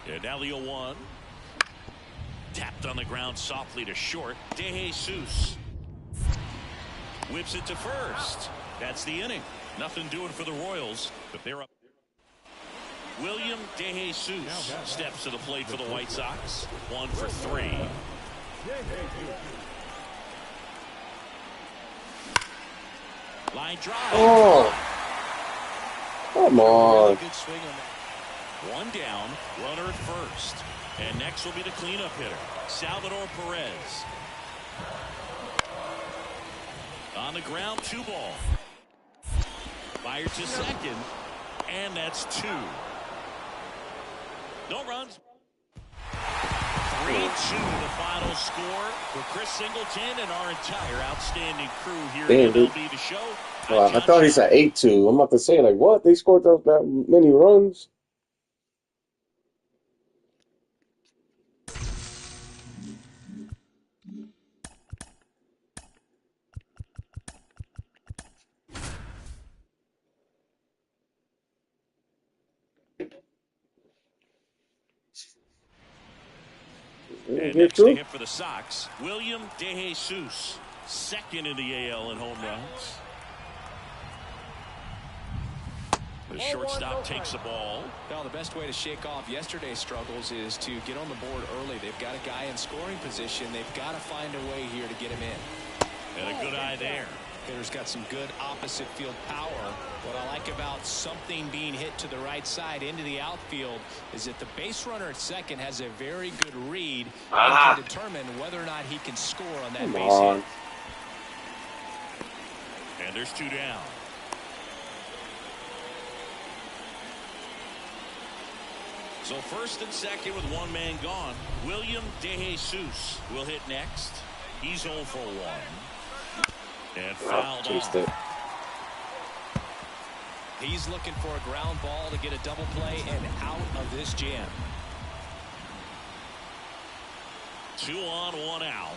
And now the 0-1. Tapped on the ground softly to short. De Jesus whips it to first. That's the inning. Nothing doing for the Royals, but they're up. William De Jesus steps to the plate for the White Sox. 1 for 3. Line drive. Oh, come on. Good swing on that. One down, runner at first. And next will be the cleanup hitter, Salvador Perez. On the ground, 2 ball. Fired to second, and that's 2. No runs. 3-2 the final score for Chris Singleton and our entire outstanding crew here at MLB The Show. I thought he said 8-2. I'm about to say, like, what? They scored that many runs? And next to hit for the Sox, William De Jesus, second in the AL in home runs. The shortstop takes the ball. Well, the best way to shake off yesterday's struggles is to get on the board early. They've got a guy in scoring position. They've got to find a way here to get him in. And a good eye there. Hitter's got some good opposite field power. What I like about something being hit to the right side into the outfield is that the base runner at second has a very good read and can determine whether or not he can score on that base hit. And there's 2 down. So first and second with 1 man gone. William De Jesus will hit next. He's 0 for 1. And fouled off. He's looking for a ground ball to get a double play and out of this jam. 2 on, 1 out.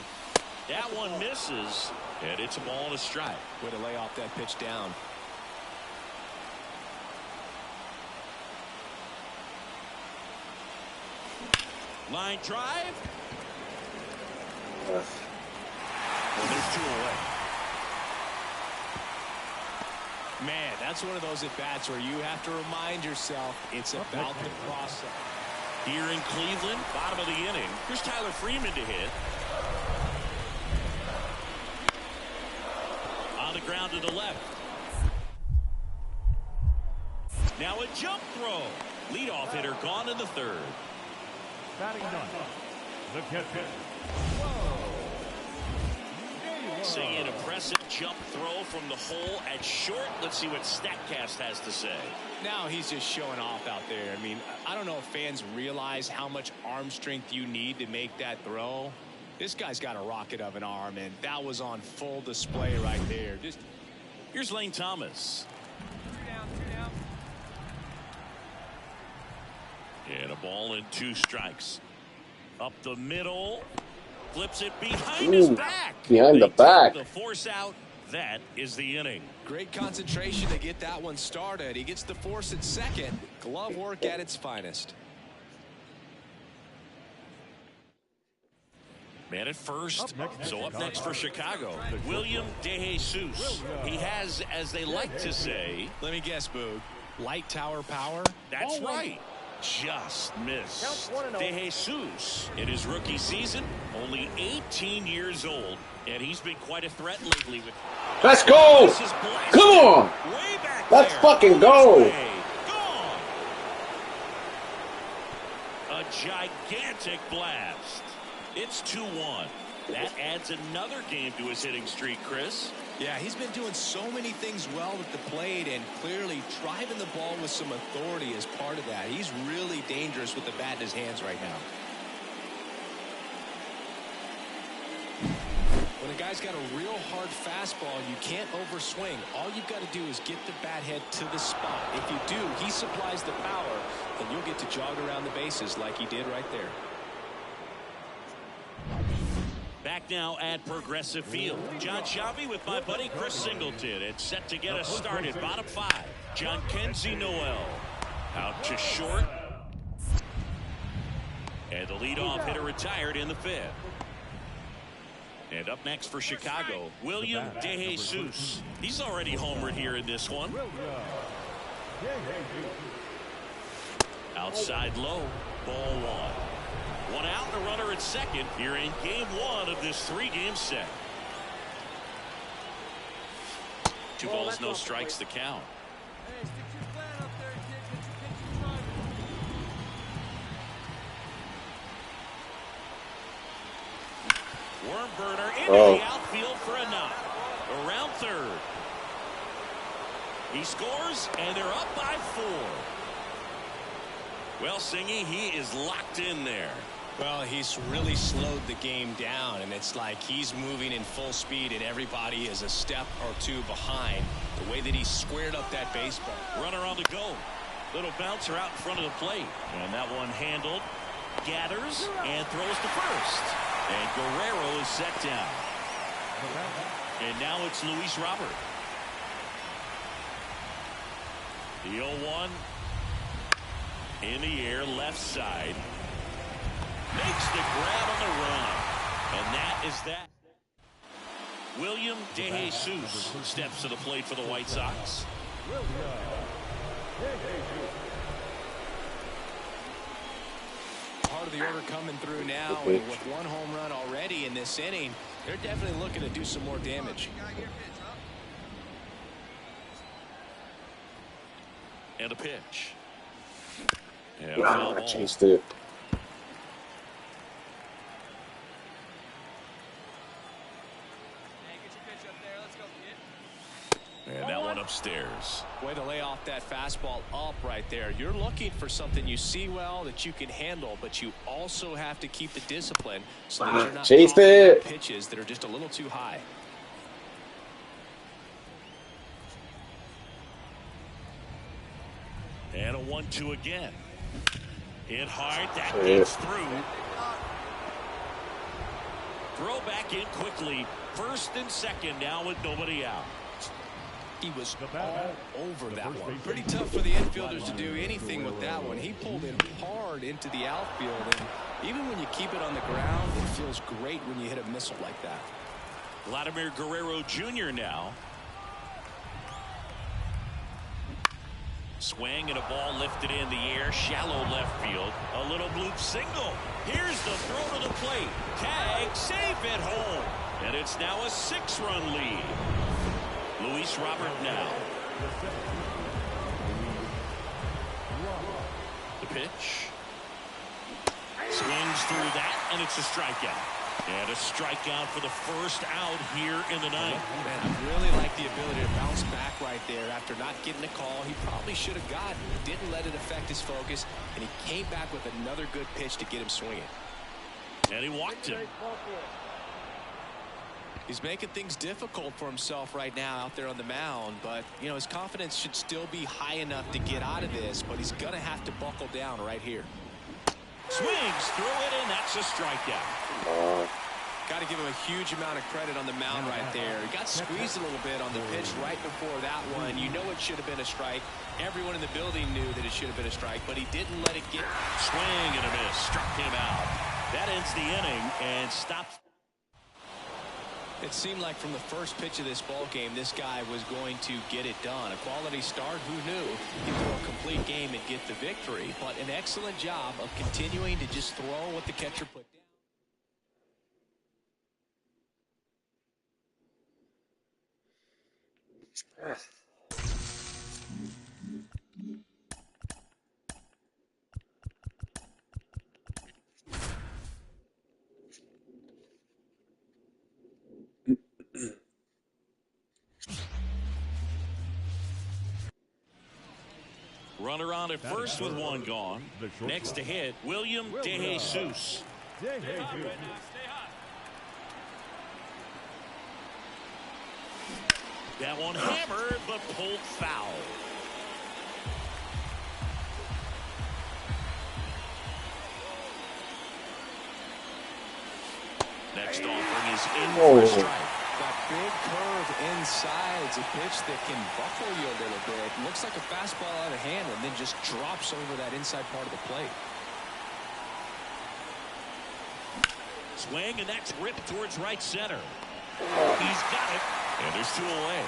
That one misses, and it's a ball and a strike. Way to lay off that pitch down. Line drive. And there's 2 away. Man, that's one of those at-bats where you have to remind yourself it's about the process. Here in Cleveland, bottom of the inning. Here's Tyler Freeman to hit. On the ground to the left. Now a jump throw. Leadoff hitter gone in the 3rd. Batting ninth, the catcher. Seeing an impressive jump throw from the hole at short. Let's see what StatCast has to say. Now he's just showing off out there. I mean, I don't know if fans realize how much arm strength you need to make that throw. This guy's got a rocket of an arm, and that was on full display right there. Just here's Lane Thomas. 2 down. And a ball and 2 strikes. Up the middle. Flips it behind his back. Behind the back. The force out. That is the inning. great concentration to get that one started. He gets the force at second. Glove work at its finest. Man at first. So up next for Chicago, William De Jesus. He has, as they like to say, let me guess, Boog, light tower power? That's right. Just missed. De Jesus in his rookie season, only 18 years old, and he's been quite a threat lately. With let's go! Come on! Way back Let's there. fucking go! Gone. A gigantic blast. It's 2-1. That adds another game to his hitting streak, Chris. Yeah, he's been doing so many things well at the plate and clearly driving the ball with some authority as part of that. He's really dangerous with the bat in his hands right now. When a guy guy's got a real hard fastball. You can't overswing. All you've got to do is get the bat head to the spot. If you do, he supplies the power, and you'll get to jog around the bases like he did right there. Back now at Progressive Field. John Shelby with my buddy Chris Singleton. It's set to get us started. Bottom 5. John Kenzie Noel out to short. And the leadoff hitter retired in the 5th. And up next for Chicago, William DeJesus. He's already homered here in this one. Outside low, ball 1. One out and a runner at second here in game 1 of this 3-game set. 2 balls, no strikes, the count. Hey, stick your plan up there, kid. Get your pitches right. Worm burner into the outfield for a knock. Around third. He scores, and they're up by 4. Well, Singy, he is locked in there. Well, he's really slowed the game down, and it's like he's moving in full speed, and everybody is a step or 2 behind. The way that he squared up that baseball. Runner on the go. Little bouncer out in front of the plate. And that one handled. Gathers and throws to first. And Guerrero is set down. And now it's Luis Robert. The 0-1. In the air, left side. Makes the grab on the run. And that is that. William DeJesus steps to the plate for the White Sox. Part of the order coming through now, and with 1 home run already in this inning, they're definitely looking to do some more damage. And a pitch. And I chased it. And that one upstairs. Way to lay off that fastball up right there. You're looking for something you see well that you can handle, but you also have to keep the discipline so that you're not chased it. pitches that are just a little too high. And a 1-2 again. Hit hard. That gets through. Throw back in quickly. First and second now with nobody out. He was all over that one. Pretty tough for the infielders to do anything with that one. He pulled it hard into the outfield, and even when you keep it on the ground, it feels great when you hit a missile like that. Vladimir Guerrero Jr. now. Swing and a ball lifted in the air, shallow left field. A little bloop single. Here's the throw to the plate. Tag, safe at home. And it's now a 6-run lead. Luis Robert now. The pitch. Swings through that, and it's a strikeout. And a strikeout for the first out here in the ninth. Man, I really like the ability to bounce back right there after not getting a call he probably should have gotten. He didn't let it affect his focus, and he came back with another good pitch to get him swinging. And he walked him. He's making things difficult for himself right now out there on the mound, but you know his confidence should still be high enough to get out of this, but he's gonna have to buckle down right here. Swings through it, and that's a strikeout. Got to give him a huge amount of credit on the mound right there. He got squeezed a little bit on the pitch right before that one. You know it should have been a strike. Everyone in the building knew that it should have been a strike, but he didn't let it get. Swing and a miss, struck him out. That ends the inning and stops. It seemed like from the first pitch of this ball game, this guy was going to get it done. A quality start, who knew? He'd throw a complete game and get the victory. But an excellent job of continuing to just throw what the catcher put down. Runner on at first with one gone. Next to hit, William DeJesus. That one hammered, but pulled foul. Next offering is in for a strike. That big curve inside is a pitch that can buckle you a little bit. Looks like a fastball out of hand and then just drops over that inside part of the plate. Swing, and that's ripped towards right center. He's got it, and there's 2 away.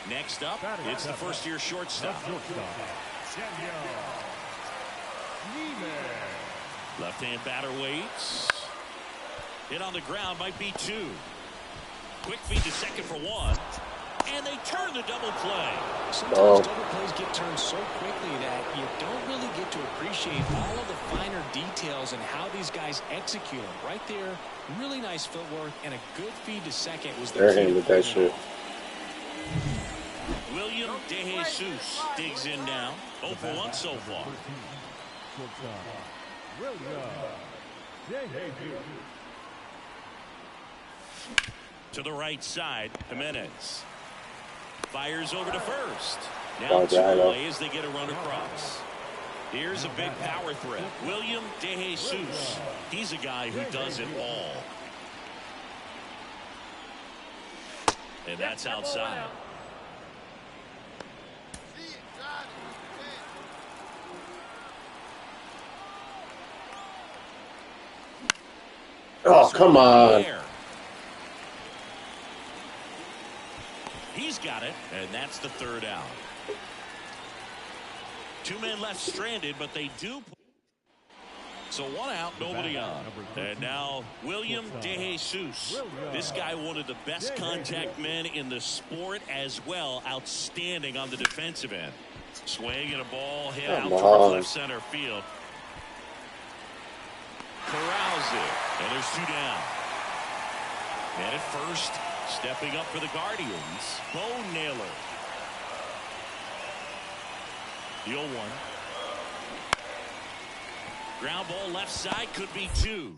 Next up, it's the first-year shortstop. Left-hand batter waits. Hit on the ground, might be 2. Quick feed to second for 1. And they turn the double play. Sometimes double plays get turned so quickly that you don't really get to appreciate all of the finer details and how these guys execute them. Right there, really nice footwork and a good feed to second was the key with that shit. William DeJesus digs in now. 0 for 1 so far. To the right side, Jimenez fires over to first. Now 2 away as they get a run across. Here's a big power threat. William DeJesus. He's a guy who does it all. And that's outside. Oh, come on. He's got it, and that's the 3rd out. 2 men left stranded, but they do. So 1 out, nobody on. And now William DeJesus. This guy, one of the best contact men in the sport as well. Outstanding on the defensive end. Swing and a ball hit out towards left center field. Corrals it, and there's 2 down. And at first, stepping up for the Guardians, Bo Naylor. The 0-1. Ground ball left side, could be 2.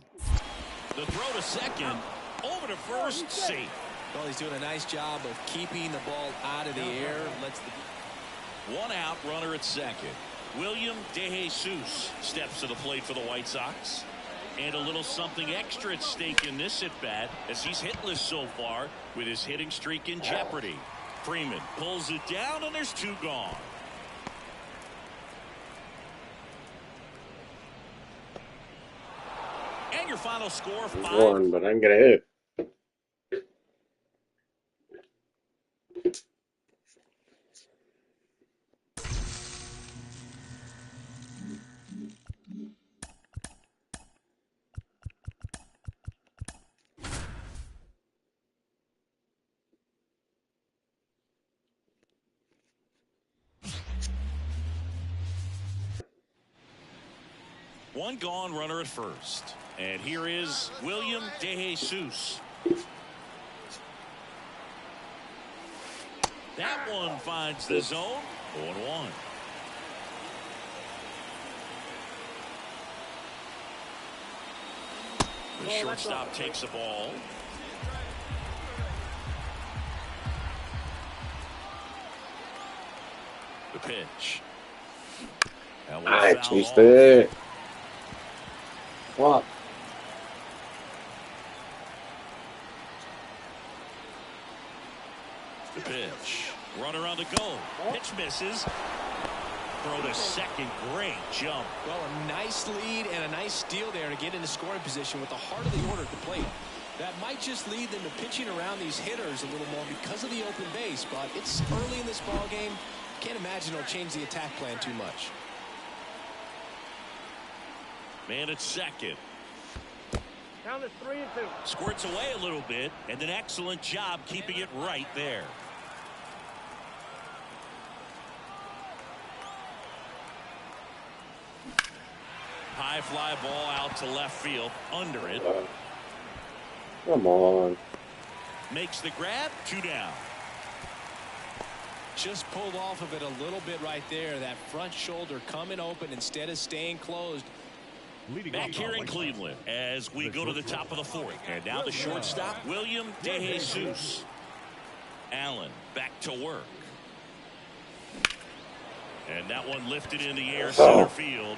The throw to second, over to first, safe. Well, he's doing a nice job of keeping the ball out of the air. 1 out, runner at second. William DeJesus steps to the plate for the White Sox. And a little something extra at stake in this at-bat as he's hitless so far with his hitting streak in jeopardy. Freeman pulls it down, and there's 2 gone. And your final score, 5. 1, but I ain't gonna hit. One gone, runner at first. And here is William DeJesus. That one finds the zone. 0-1. The shortstop takes the ball. The pitch. I twisted. What? The pitch. Runner on the go. Pitch misses. Throw to second. Great jump. Well, a nice lead and a nice steal there to get into scoring position with the heart of the order at the plate. That might just lead them to pitching around these hitters a little more because of the open base, but it's early in this ball game. Can't imagine it'll change the attack plan too much. Man at second. Count is 3-2. Squirts away a little bit, and an excellent job keeping it right there. High fly ball out to left field, under it. Come on. Makes the grab, 2 down. Just pulled off of it a little bit right there. That front shoulder coming open instead of staying closed. Back here in Cleveland as we go to the top of the fourth. And now the shortstop, William DeJesus. Allen back to work. And that one lifted in the air center field.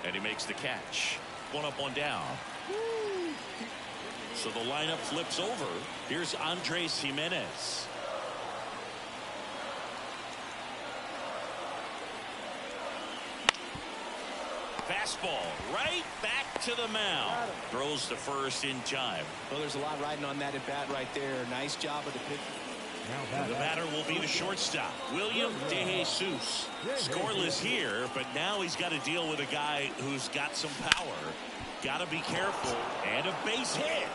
And he makes the catch. One up, one down. So the lineup flips over. Here's Andres Jimenez. Fastball right back to the mound. Throws to first in time. Well, there's a lot riding on that at bat right there. Nice job of the pitch. The batter will be the shortstop, William DeJesus. Scoreless here, but now he's got to deal with a guy who's got some power. Got to be careful. And a base hit.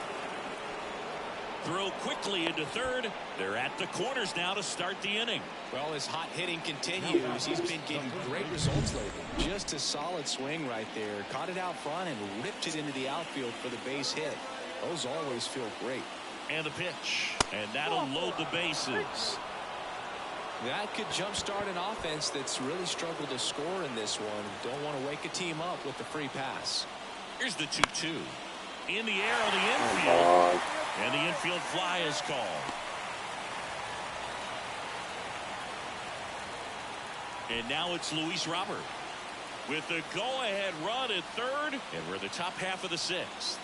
Throw quickly into third. They're at the corners now to start the inning. Well, his hot hitting continues. He's been getting great results lately. Just a solid swing right there. Caught it out front and ripped it into the outfield for the base hit. Those always feel great. And the pitch. And that'll load the bases. That could jumpstart an offense that's really struggled to score in this one. Don't want to wake a team up with the free pass. Here's the 2-2. In the air on the infield. And the infield fly is called. And now it's Luis Robert with the go-ahead run at third. And we're in the top half of the sixth.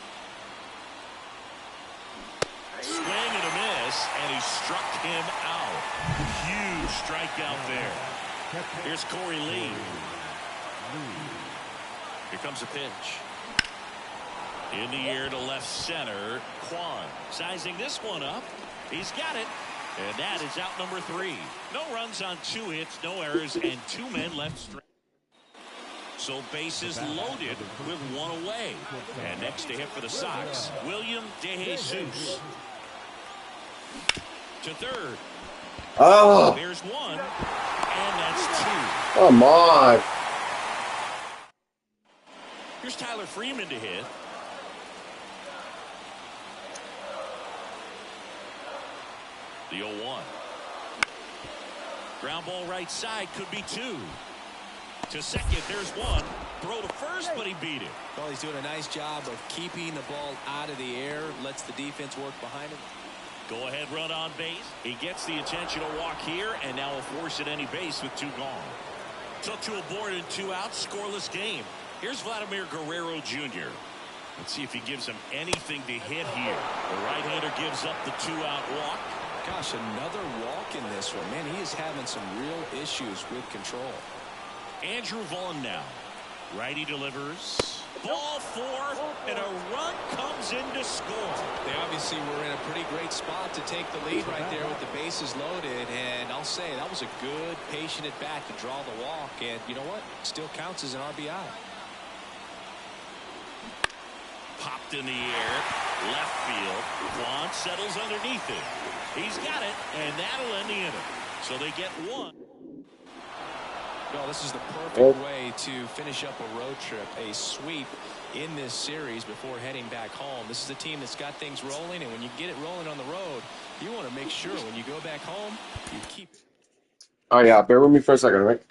Swing and a miss, and he struck him out. Huge strikeout there. Here's Corey Lee. Here comes a pitch. In the air to left center. Kwan sizing this one up. He's got it. And that is out number 3. No runs on 2 hits, no errors, and 2 men left straight. So bases loaded with 1 away. And next to hit for the Sox, William DeJesus. To third. Oh, There's 1. And that's 2. come on. Here's Tyler Freeman to hit. The 0-1. Ground ball right side, could be 2. To second, there's 1. Throw to first, but he beat it. Well, he's doing a nice job of keeping the ball out of the air. Lets the defense work behind him. Go ahead run on base. He gets the intentional walk here, and now a force at any base with 2 gone. Took to a board and 2 outs, scoreless game. Here's Vladimir Guerrero Jr. Let's see if he gives him anything to hit here. The right-hander gives up the 2-out walk. Gosh, another walk in this one. Man, he is having some real issues with control. Andrew Vaughn now. Righty delivers. Ball 4, and a run comes in to score. They obviously were in a pretty great spot to take the lead right there with the bases loaded. And I'll say that was a good, patient at bat to draw the walk. And you know what? Still counts as an RBI. Popped in the air. Left field. Juan settles underneath it. He's got it, and that'll end the inning. So they get 1. Well, this is the perfect way to finish up a road trip, a sweep in this series before heading back home. This is a team that's got things rolling, and when you get it rolling on the road, you want to make sure when you go back home, you keep it. Oh, yeah, bear with me for a second, right?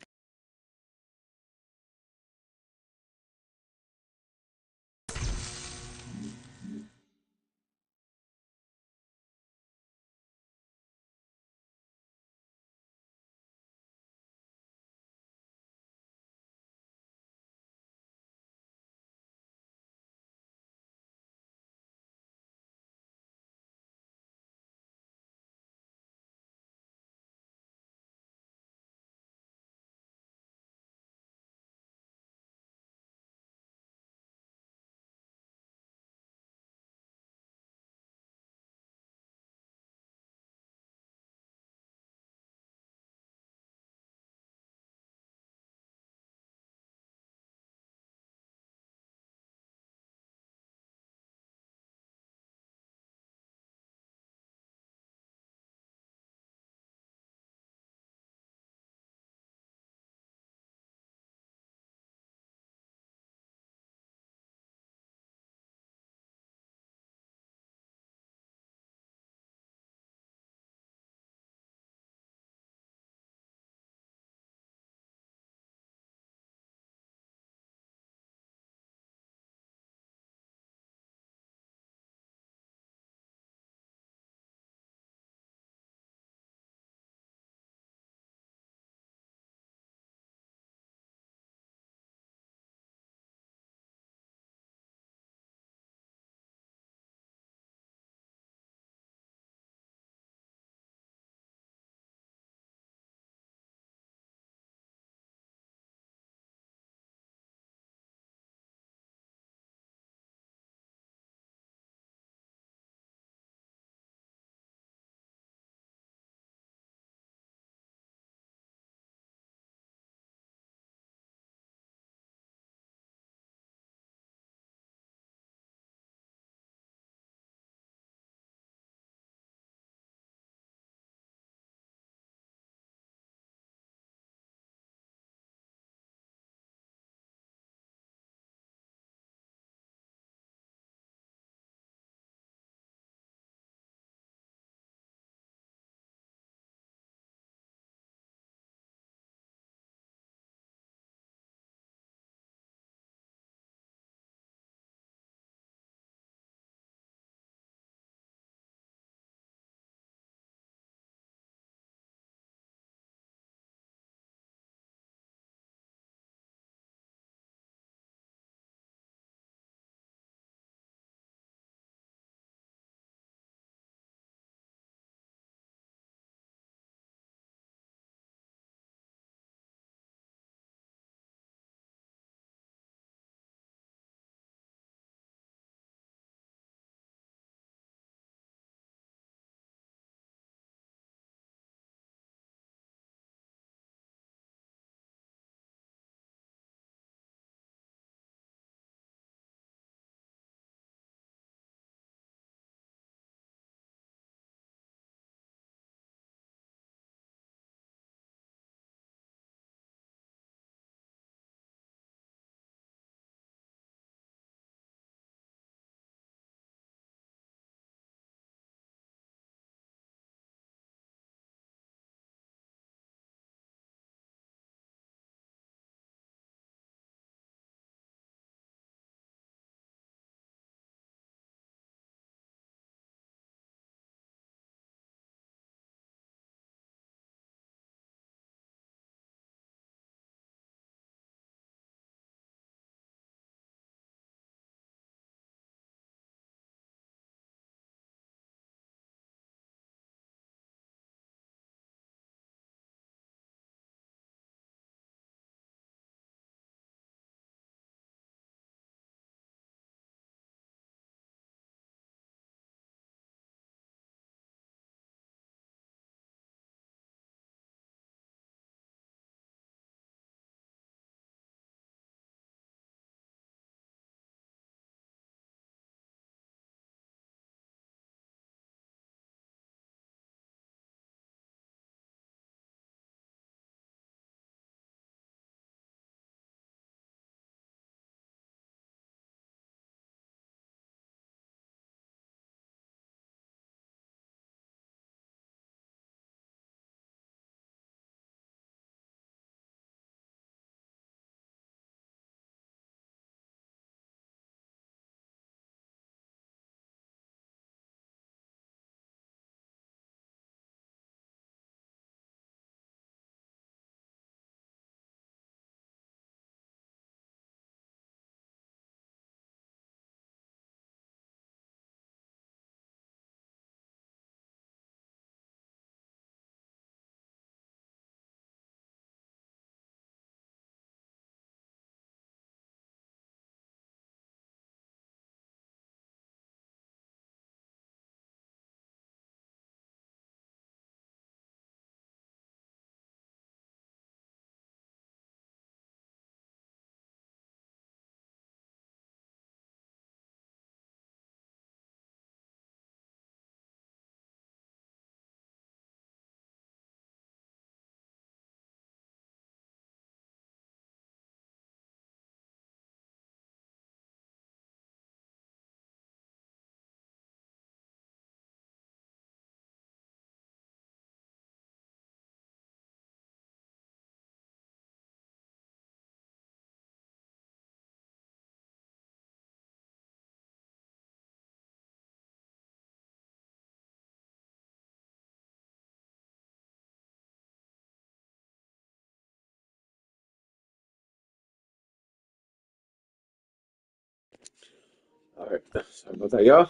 All right. Sorry about that, y'all.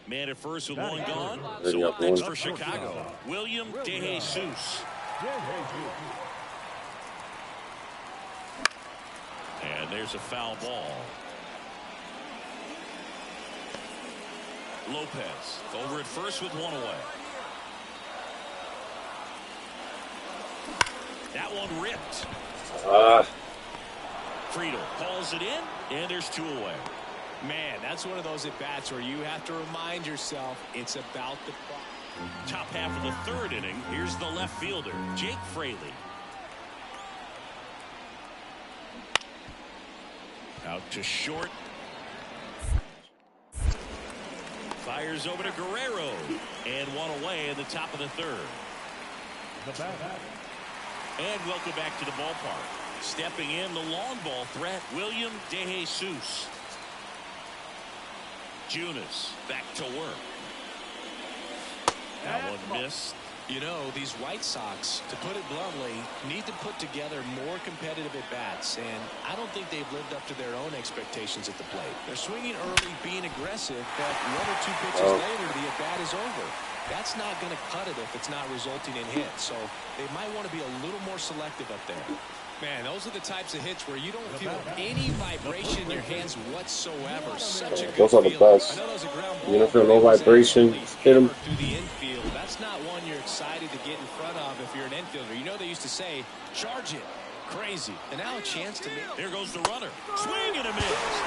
Man at first with one gone. So Already up up next one. for Chicago, William DeJesus. And there's a foul ball. Lopez over at first with one away. That one ripped. Friedel calls it in, and there's two away. Man, that's one of those at-bats where you have to remind yourself it's about the Top half of the third inning. Here's the left fielder, Jake Fraley. Out to short. Fires over to Guerrero. And one away in the top of the third. And welcome back to the ballpark. Stepping in the long ball threat, William DeJesus. Junis back to work. That one missed. You know, these White Sox, to put it bluntly, need to put together more competitive at-bats, and I don't think they've lived up to their own expectations at the plate. They're swinging early, being aggressive, but one or two pitches later, the at-bat is over. That's not going to cut it if it's not resulting in hits, so they might want to be a little more selective up there. Man, those are the types of hits where you don't feel any vibration in your hands whatsoever. Such a good Those are the feeling. best. I know those are ground You don't balls, feel but no it was vibration. absolutely Hit 'em. hammered through the infield. That's not one you're excited to get in front of if you're an infielder. You know they used to say, charge it. Crazy. And now a chance to make. There goes the runner. Swing and a miss.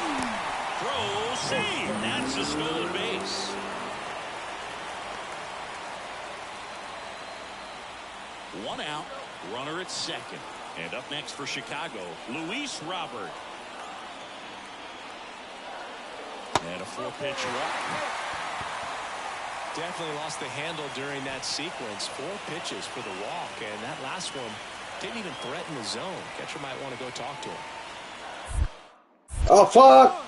Throw, save. That's a stolen base. One out. Runner at second. And up next for Chicago, Luis Robert. And a 4-pitch walk. Definitely lost the handle during that sequence. 4 pitches for the walk, and that last one didn't even threaten the zone. Catcher might want to go talk to him. Oh, fuck!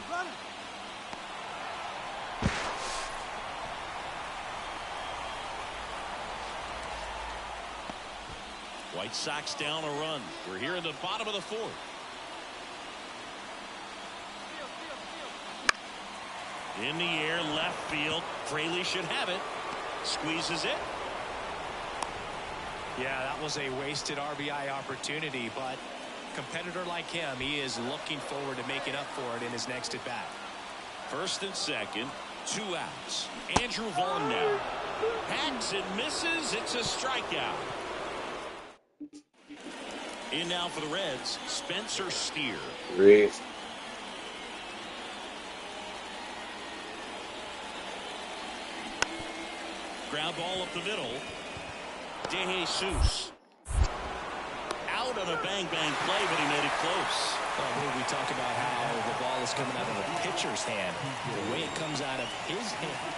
White Sox down a run. We're here in the bottom of the fourth. In the air, left field. Fraley should have it. Squeezes it. Yeah, that was a wasted RBI opportunity, but a competitor like him, he is looking forward to making up for it in his next at bat. First and second, 2 outs. Andrew Vaughn now. Hacks and misses. It's a strikeout. In now for the Reds, Spencer Steer. Three. Ground ball up the middle. DeJesus. Out on a bang-bang play, but he made it close. We talk about how the ball is coming out of the pitcher's hand. The way it comes out of his hand.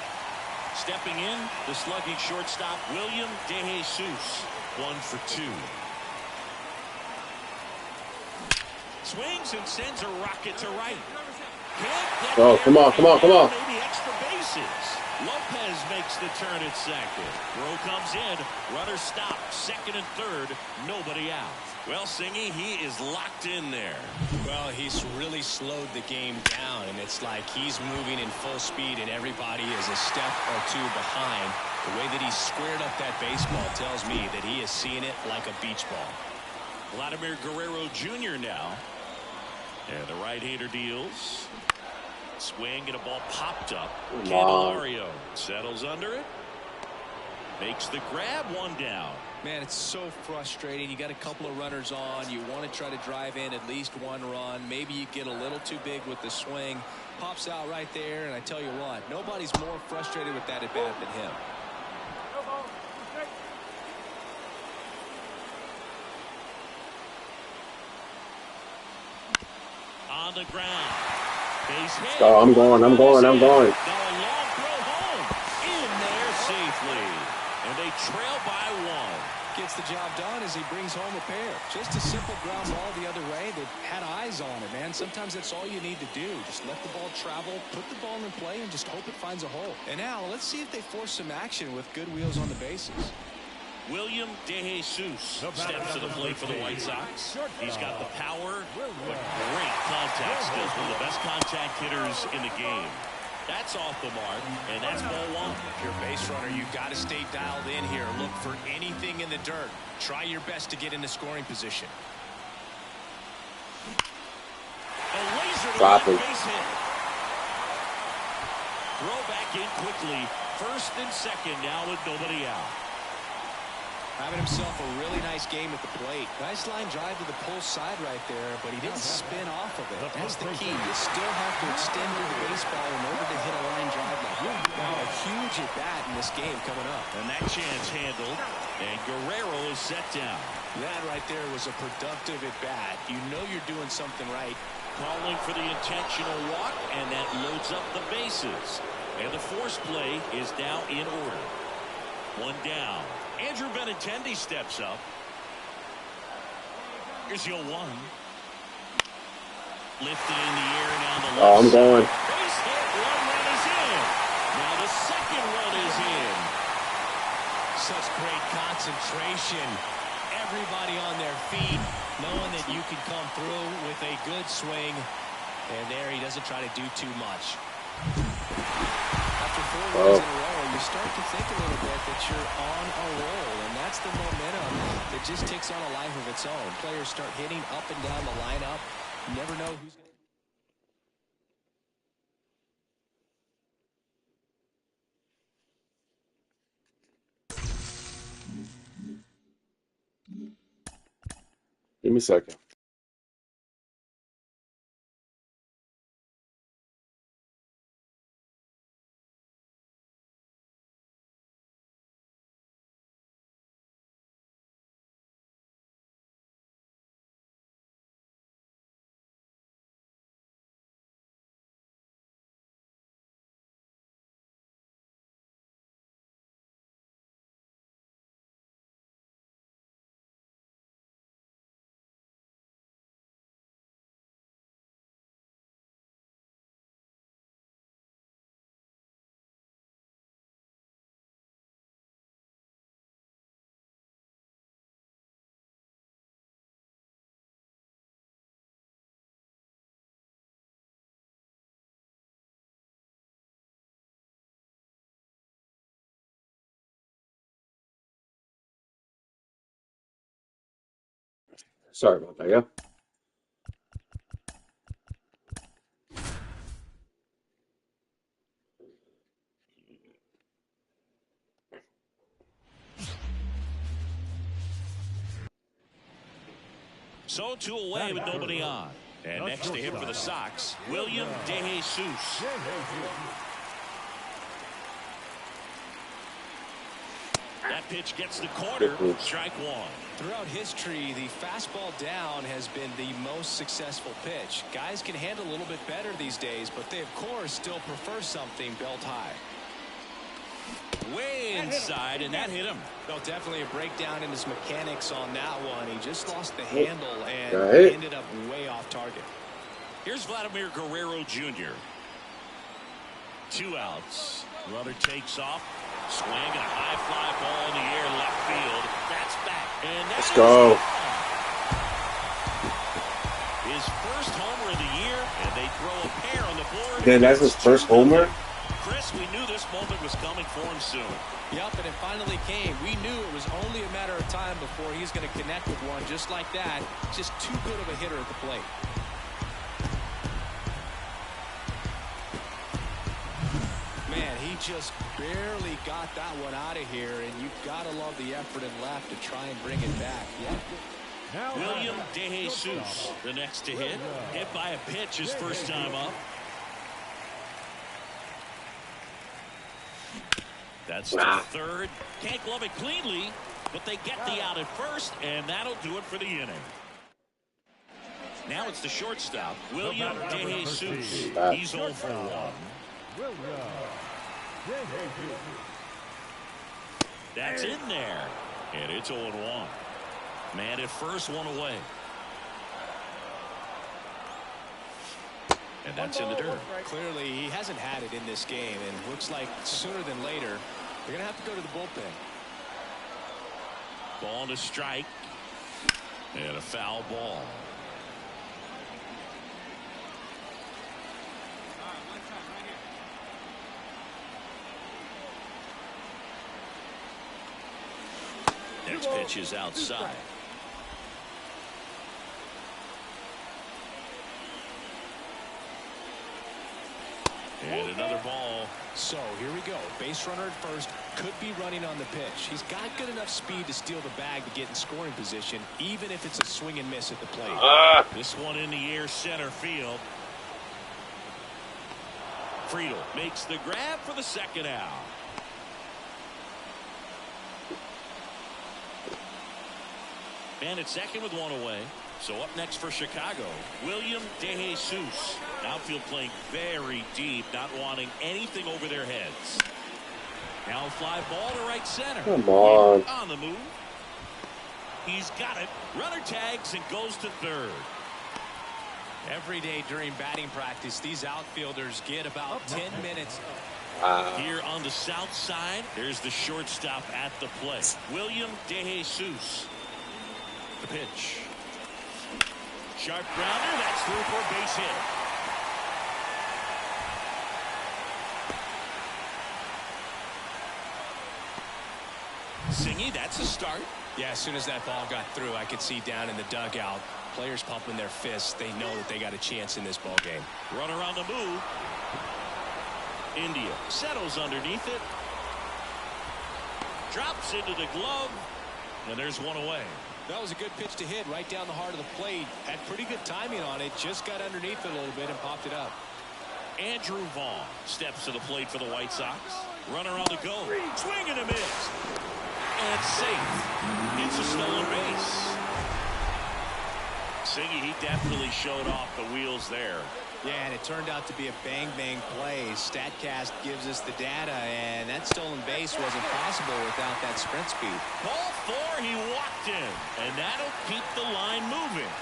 Stepping in, the slugging shortstop, William DeJesus. 1 for 2. Swings and sends a rocket to right. Oh, come on, come on, come on. Maybe extra bases. Lopez makes the turn at second. Throw comes in. Runner stopped. Second and third. Nobody out. Well, Singy, he is locked in there. Well, he's really slowed the game down, and it's like he's moving in full speed, and everybody is a step or two behind. The way that he squared up that baseball tells me that he is seeing it like a beach ball. Vladimir Guerrero Jr. now. And the right-hander deals. Swing and a ball popped up. Candelario settles under it. Makes the grab, 1 down. Man, it's so frustrating. You got a couple of runners on. You want to try to drive in at least 1 run. Maybe you get a little too big with the swing. Pops out right there, and I tell you what, nobody's more frustrated with that at bat than him. On the ground. Base hit. Oh, I'm going. Now a long throw home. In there safely. And they trail by 1. gets the job done as he brings home a pair. Just a simple ground ball the other way that had eyes on it, man. Sometimes that's all you need to do. Just let the ball travel, put the ball in play, and just hope it finds a hole. And now let's see if they force some action with good wheels on the bases. William DeJesus steps to the plate for the White Sox. He's got the power, but great contact skills. One of the best contact hitters in the game. That's off the mark, and that's ball one. If you're a base runner, you've got to stay dialed in here. Look for anything in the dirt. Try your best to get into scoring position. A laser to right base hit. Throw back in quickly. First and second now with nobody out. Having himself a really nice game at the plate. Nice line drive to the pull side right there, but he didn't spin off of it. That's the key. You still have to extend your baseball in order to hit a line drive like that. Now a huge at bat in this game coming up. And that chance handled, and Guerrero is set down. That right there was a productive at bat. You know you're doing something right. Calling for the intentional walk, and that loads up the bases. And the force play is now in order. One down. Andrew Benintendi steps up. Here's your one. Lifted in the air now the left. Oh, I'm going. Base hit. One run is in. Now the second run is in. Such great concentration. Everybody on their feet, knowing that you can come through with a good swing. And there he doesn't try to do too much. After 4 runs in a row, you start to think a little bit that you're on a roll, and that's the momentum that just takes on a life of its own. Players start hitting up and down the lineup. You never know who's going to. Give me a second. Sorry about that, yeah? So 2 away with nobody on. And next to him for the Sox, William DeJesus. That pitch gets the corner. Strike one. Throughout history, the fastball down has been the most successful pitch. Guys can handle a little bit better these days, but they, of course, still prefer something belt high. Way inside, and that hit him. No, definitely a breakdown in his mechanics on that one. He just lost the handle and ended up way off target. Here's Vladimir Guerrero Jr. 2 outs. Runner takes off. Swing and a high fly ball in the air left field. That's back. And let's go. His first homer of the year, and they throw a pair on the board. Then that's his first homer? Chris, we knew this moment was coming for him soon. Yep, and it finally came. We knew it was only a matter of time before he's going to connect with one just like that. Just too good of a hitter at the plate. Man, he just barely got that one out of here, and you've got to love the effort and left to try and bring it back. Yep. William DeJesus, the next to hit. Hit by a pitch his first time up. That's to third. Can't glove it cleanly, but they get the out at first, and that'll do it for the inning. Now it's the shortstop, William DeJesus. He's 0 for 1. That's in there. And it's 0-1. Man at first, one away. And that's in the dirt. Clearly, he hasn't had it in this game, and looks like sooner than later, they're going to have to go to the bullpen. Ball to strike. And a foul ball. Next pitch is outside. And another ball. So here we go. Base runner at first. Could be running on the pitch. He's got good enough speed to steal the bag to get in scoring position, even if it's a swing and miss at the plate. This one in the air, center field. Friedel makes the grab for the second out. Man at second with one away. So up next for Chicago, William DeJesus. Outfield playing very deep, not wanting anything over their heads. Now a fly ball to right center. Come on. On the move. He's got it. Runner tags and goes to third. Every day during batting practice, these outfielders get about 10 minutes. Here on the south side, there's the shortstop at the plate, William DeJesus. The pitch. Sharp grounder. That's through for a base hit. Singy, that's a start. Yeah, as soon as that ball got through, I could see down in the dugout, players pumping their fists. They know that they got a chance in this ball game. Runner on the move. India settles underneath it. Drops into the glove. And there's one away. That was a good pitch to hit right down the heart of the plate. Had pretty good timing on it. Just got underneath it a little bit and popped it up. Andrew Vaughn steps to the plate for the White Sox. Runner on the go. Swing and a miss. And it's safe. It's a stolen base. Singy, he definitely showed off the wheels there. Yeah, and it turned out to be a bang-bang play. StatCast gives us the data, and that stolen base wasn't possible without that sprint speed. Ball 4, he walked in, and that'll keep the line moving.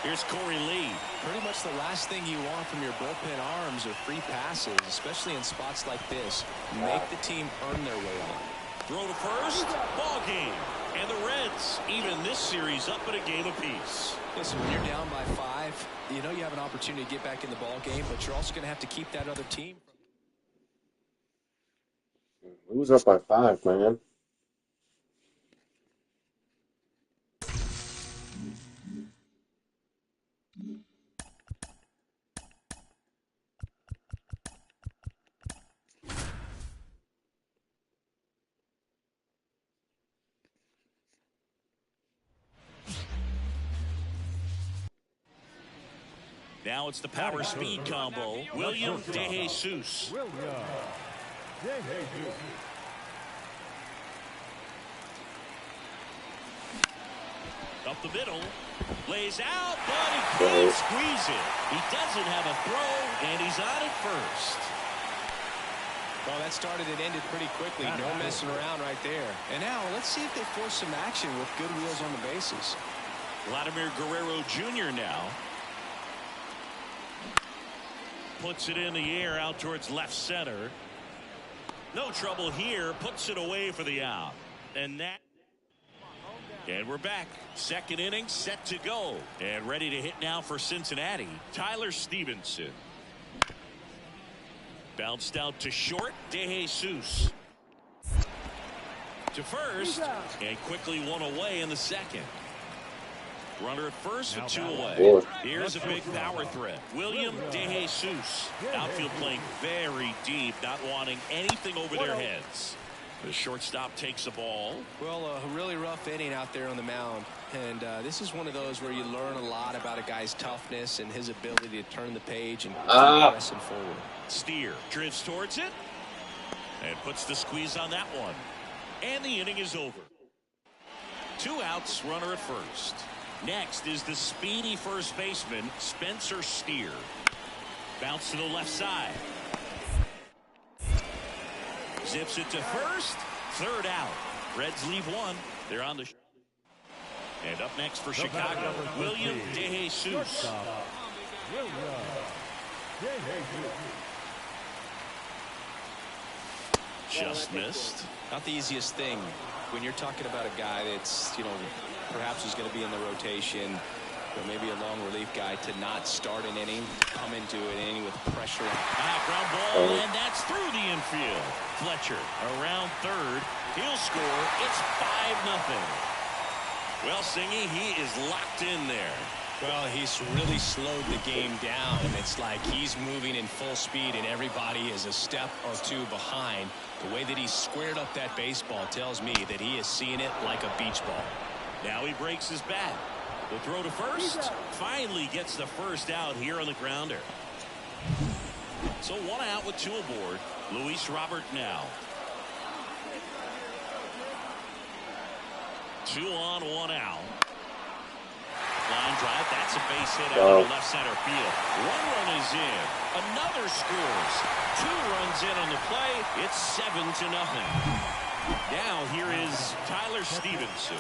Here's Corey Lee. Pretty much the last thing you want from your bullpen arms are free passes, especially in spots like this. Make the team earn their way on. Throw to first, ball game. And the Reds, even this series, up at a game apiece. Listen, when you're down by 5, you know you have an opportunity to get back in the ball game, but you're also going to have to keep that other team. Who's up by 5, man? Now it's the power speed combo. William DeJesus. Up the middle. Lays out, but he can't squeeze it. He doesn't have a throw, and he's on it first. Well, that started and ended pretty quickly. No messing around right there. And now let's see if they force some action with good wheels on the bases. Vladimir Guerrero Jr. now. Puts it in the air out towards left center. No trouble here. Puts it away for the out. And we're back. Second inning set to go. And ready to hit now for Cincinnati. Tyler Stevenson. Bounced out to short. DeJesus. To first. And quickly one away in the second. Runner at first with 2 away. Here's a big power threat. William DeJesus. Outfield playing very deep, not wanting anything over their heads. The shortstop takes a ball. Well, a really rough inning out there on the mound. And this is one of those where you learn a lot about a guy's toughness and his ability to turn the page and keep pressing forward. Steer drifts towards it and puts the squeeze on that one. And the inning is over. 2 outs, runner at first. Next is the speedy first baseman, Spencer Steer. Bounce to the left side. Zips it to first. Third out. Reds leave 1. They're on the. And up next for Chicago, William DeJesus. Just missed. Not the easiest thing when you're talking about a guy that's, perhaps is going to be in the rotation, or maybe a long relief guy, to not start an inning, come into an inning with pressure. Ground ball, and that's through the infield. Fletcher around third. He'll score. It's 5-0. Well, Singy, he is locked in there. Well, he's really slowed the game down. It's like he's moving in full speed and everybody is a step or two behind. The way that he squared up that baseball tells me that he is seeing it like a beach ball. Now he breaks his bat. The throw to first. Finally gets the first out here on the grounder. So 1 out with 2 aboard. Luis Robert now. 2 on, 1 out. Line drive. That's a base hit out of left center field. 1 run is in. Another scores. 2 runs in on the play. It's 7-0. Now here is Tyler Stevenson.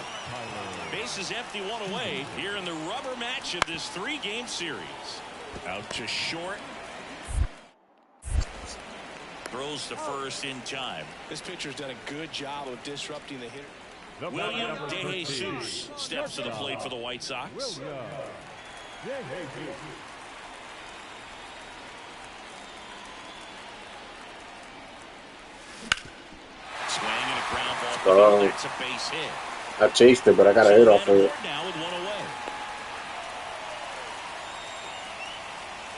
Base is empty, 1 away here in the rubber match of this 3-game series. Out to short. Throws to first in time. This pitcher's done a good job of disrupting the hitter. William DeJesus steps to the plate for the White Sox. Swing and a ground ball. That's a base hit. I chased it, but I got a hit off of it. Now with 1 away.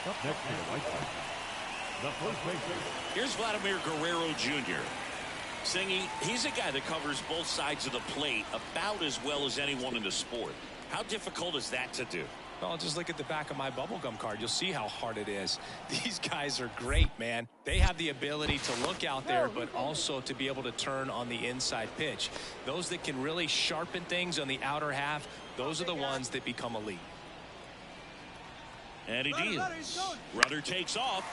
Up next to the White Sox, the first baseman. Here's Vladimir Guerrero Jr. Singy, he's a guy that covers both sides of the plate about as well as anyone in the sport. How difficult is that to do? Well, just look at the back of my bubblegum card. You'll see how hard it is. These guys are great, man. They have the ability to look out there, but also to be able to turn on the inside pitch. Those that can really sharpen things on the outer half, those are the ones that become elite. And he deals. Rudder takes off.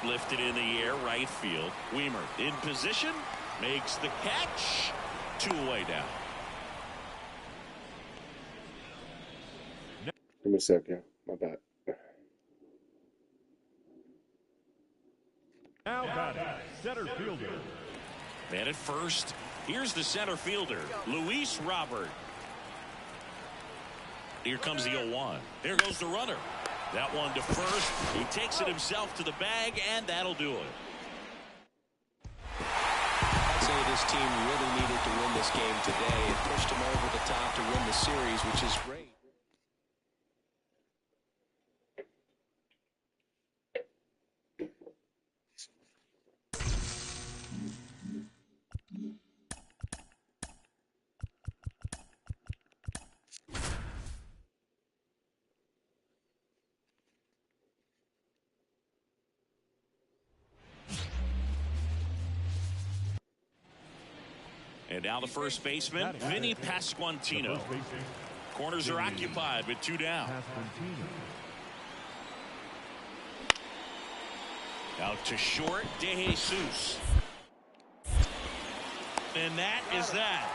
Lifted in the air, right field. Weimer in position. Makes the catch. 2 away now. Give me a second. My bad. Now batting, center fielder. Man at first. Here's the center fielder, Luis Robert. Here comes the 0-1. There goes the runner. That one to first. He takes it himself to the bag, and that'll do it. I'd say this team really needed to win this game today. It pushed them over the top to win the series, which is great. And now the first baseman, Vinny Pasquantino. Corners are occupied with 2 down. Out to short, DeJesus. And that is that.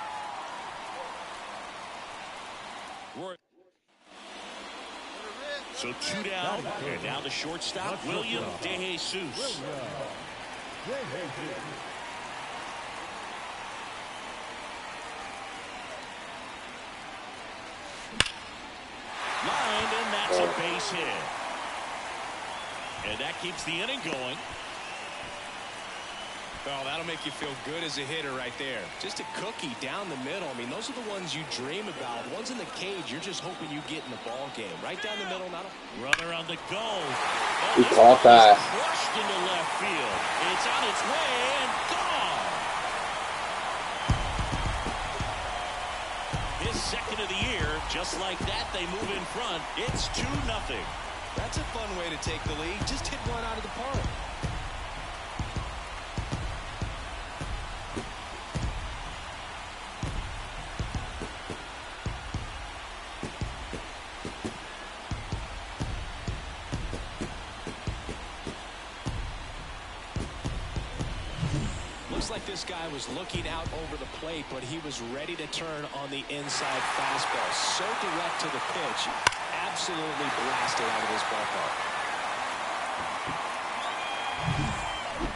So 2 down, and now the shortstop, William DeJesus. Lined, and that's a base hit. And that keeps the inning going. Well, that'll make you feel good as a hitter right there. Just a cookie down the middle. I mean, those are the ones you dream about. Ones in the cage, you're just hoping you get in the ball game. Right down the middle, not a... Runner on the go. He caught that. Crushed into left field. It's on its way and gone. His second of the year. Just like that, they move in front. It's 2-0. That's a fun way to take the lead. Just hit one out of the park. Feels like this guy was looking out over the plate, but he was ready to turn on the inside fastball. So direct to the pitch. Absolutely blasted out of this ballpark.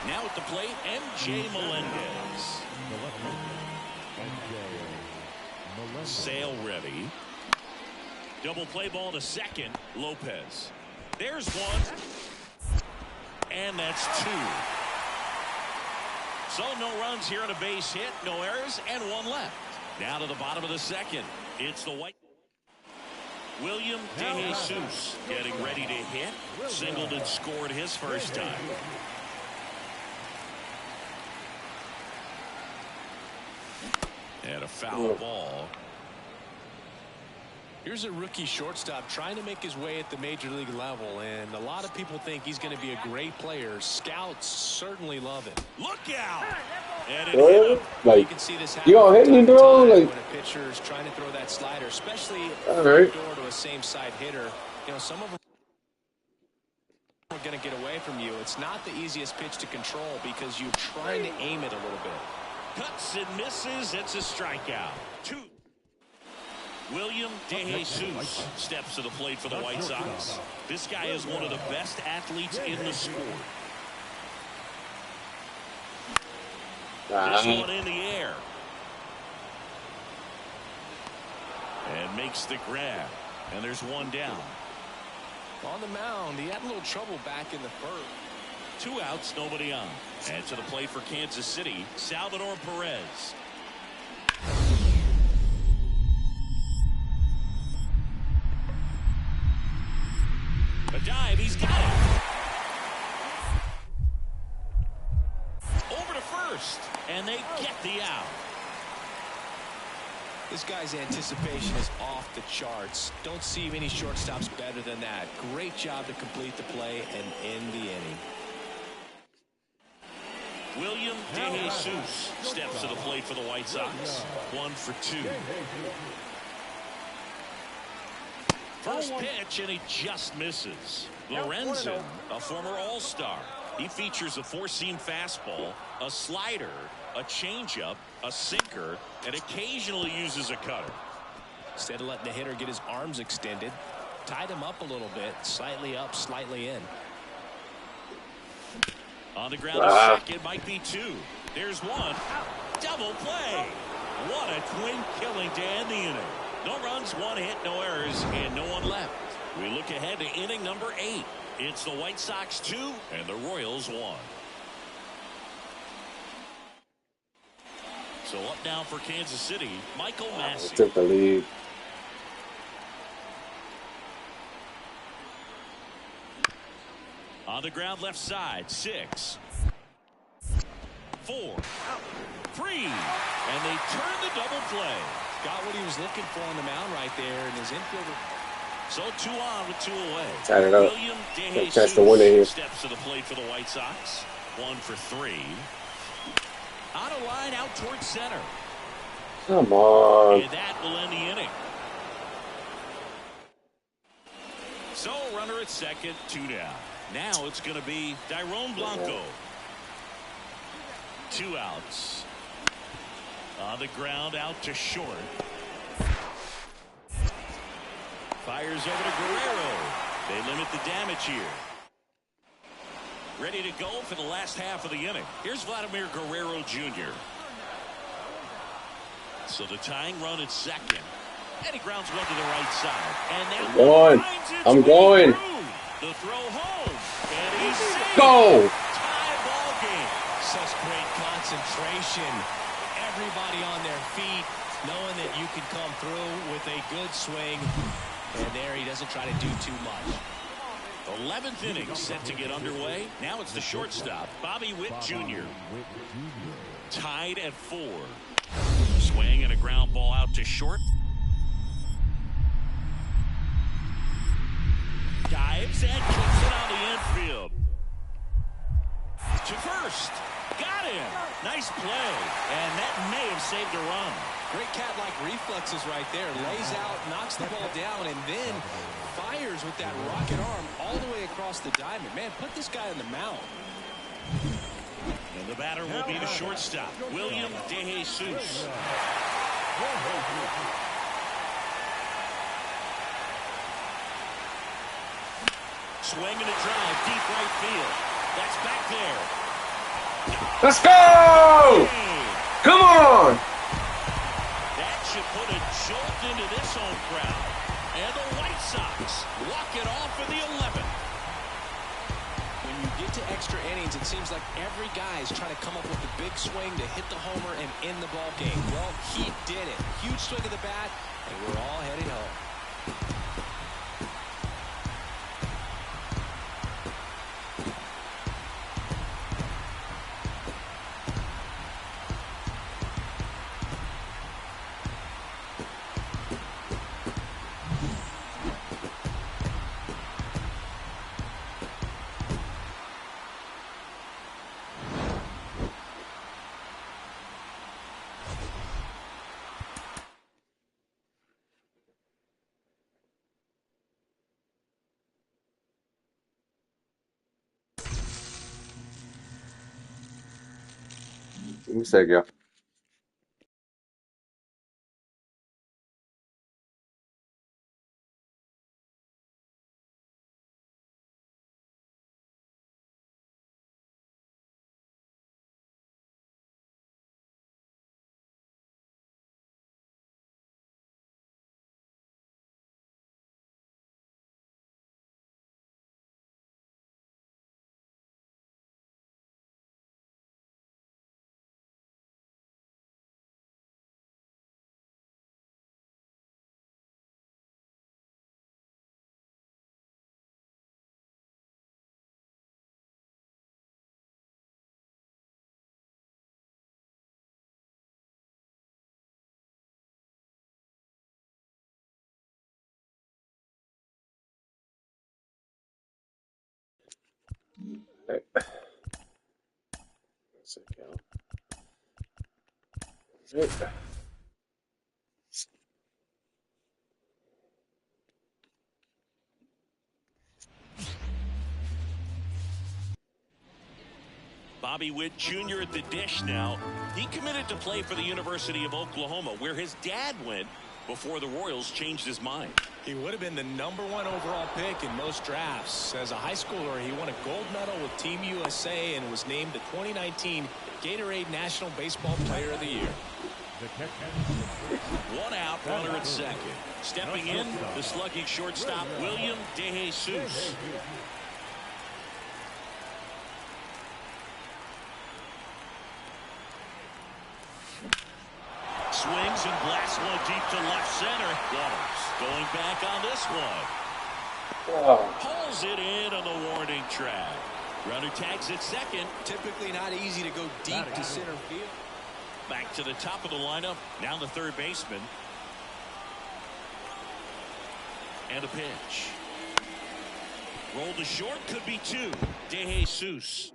Now at the plate, M.J. Melendez. Sale ready. Double play ball to second. Lopez. There's one. And that's two. So no runs here on a base hit, no errors, and one left. Now to the bottom of the second. It's the White. William DeJesus getting ready to hit. Singled and scored his first time. And a foul ball. Here's a rookie shortstop trying to make his way at the major league level, and a lot of people think he's going to be a great player. Scouts certainly love it. Look out! And it hit him. Like, you can see this happen you gonna hit me, bro? Like, when a pitcher is trying to throw that slider, especially all right. door to a same side hitter. You know, some of them are going to get away from you. It's not the easiest pitch to control because you're trying to aim it a little bit. Cuts and misses. It's a strikeout. Two. William DeJesus steps to the plate for the White Sox. This guy is one of the best athletes in the sport. This one in the air. And makes the grab. And there's one down. On the mound, he had a little trouble back in the first. 2 outs, nobody on. And to the plate for Kansas City, Salvador Perez. A dive, he's got it. Over to first, and they get the out. This guy's anticipation is off the charts. Don't see many shortstops better than that. Great job to complete the play and end the inning. William DeJesus steps to the plate for the White Sox. 1 for 2. First pitch, and he just misses. Lorenzen, a former All-Star. He features a four-seam fastball, a slider, a changeup, a sinker, and occasionally uses a cutter. Instead of letting the hitter get his arms extended, tied him up a little bit, slightly up, slightly in. On the ground, a second, might be 2. There's one. Double play. What a twin killing to end the inning. No runs, 1 hit, no errors, and no one left. We look ahead to inning number 8. It's the White Sox 2 and the Royals 1. So up now for Kansas City, Michael Massey. Took the lead. On the ground, left side, 6, 4, 3, and they turn the double play. Got what he was looking for on the mound right there, and his infielder. So 2 on with 2 away. Tied it up. William Chance to win it here. DeJesus steps to the plate for the White Sox. 1 for 3. On a line out towards center. Come on. And that will end the inning. So runner at second, 2 down. Now it's going to be Dairon Blanco. 2 outs. On the ground, out to short. Fires over to Guerrero. They limit the damage here. Ready to go for the last half of the inning. Here's Vladimir Guerrero Jr. So the tying run at second. And he grounds one to the right side. And that going. I'm going. The throw home. And he's safe. Go. Tie ball game. Such great concentration. Everybody on their feet, knowing that you can come through with a good swing. And there he doesn't try to do too much. 11th inning set to get underway. Now it's the shortstop, Bobby Witt Jr. Tied at 4. Swing and a ground ball out to short. Dives and kicks it on the infield. To first. Got him. Nice play. And that may have saved a run. Great cat-like reflexes right there. Lays out, knocks the ball down, and then fires with that rocket arm all the way across the diamond. Man, put this guy on the mound. And the batter will be the shortstop, William DeJesus. Swing and a drive, deep right field. That's back there. Let's go! Come on! That should put a jolt into this home crowd. And the White Sox walk it off for the 11th. When you get to extra innings, it seems like every guy is trying to come up with the big swing to hit the homer and end the ball game. Well, he did it. Huge swing of the bat, and we're all headed home. Give me a sec, y'all. Hey. One sec, y'all. Hey. Bobby Witt Jr. at the dish now. He committed to play for the University of Oklahoma, where his dad went before the Royals changed his mind. He would have been the #1 overall pick in most drafts. As a high schooler, he won a gold medal with Team USA and was named the 2019 Gatorade National Baseball Player of the Year. One out, runner at second. Stepping in, the slugging shortstop, William DeJesus. Swings and blasts one deep to left center. Waters going back on this one. Oh. Pulls it in on the warning track. Runner tags at second. Typically not easy to go deep to center field. Back to the top of the lineup. Now the third baseman. And a pitch. Roll to short. Could be two. DeJesus.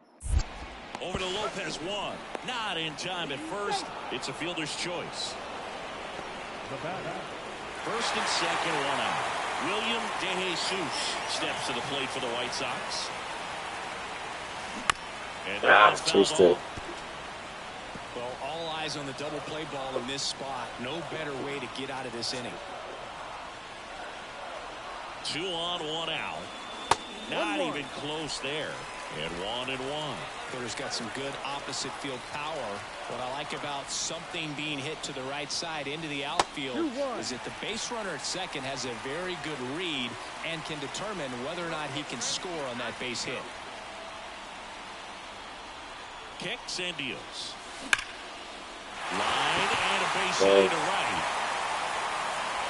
Over to Lopez, one. Not in time at first. It's a fielder's choice. First and second, one out. William DeJesus steps to the plate for the White Sox. And Twisted. Well, all eyes on the double play ball in this spot. No better way to get out of this inning. 2 on, 1 out. Not even close there. And 1-1. Hitter's got some good opposite field power. What I like about something being hit to the right side into the outfield is that the base runner at second has a very good read and can determine whether or not he can score on that base hit. Kicks and deals. Line and a base hit to right.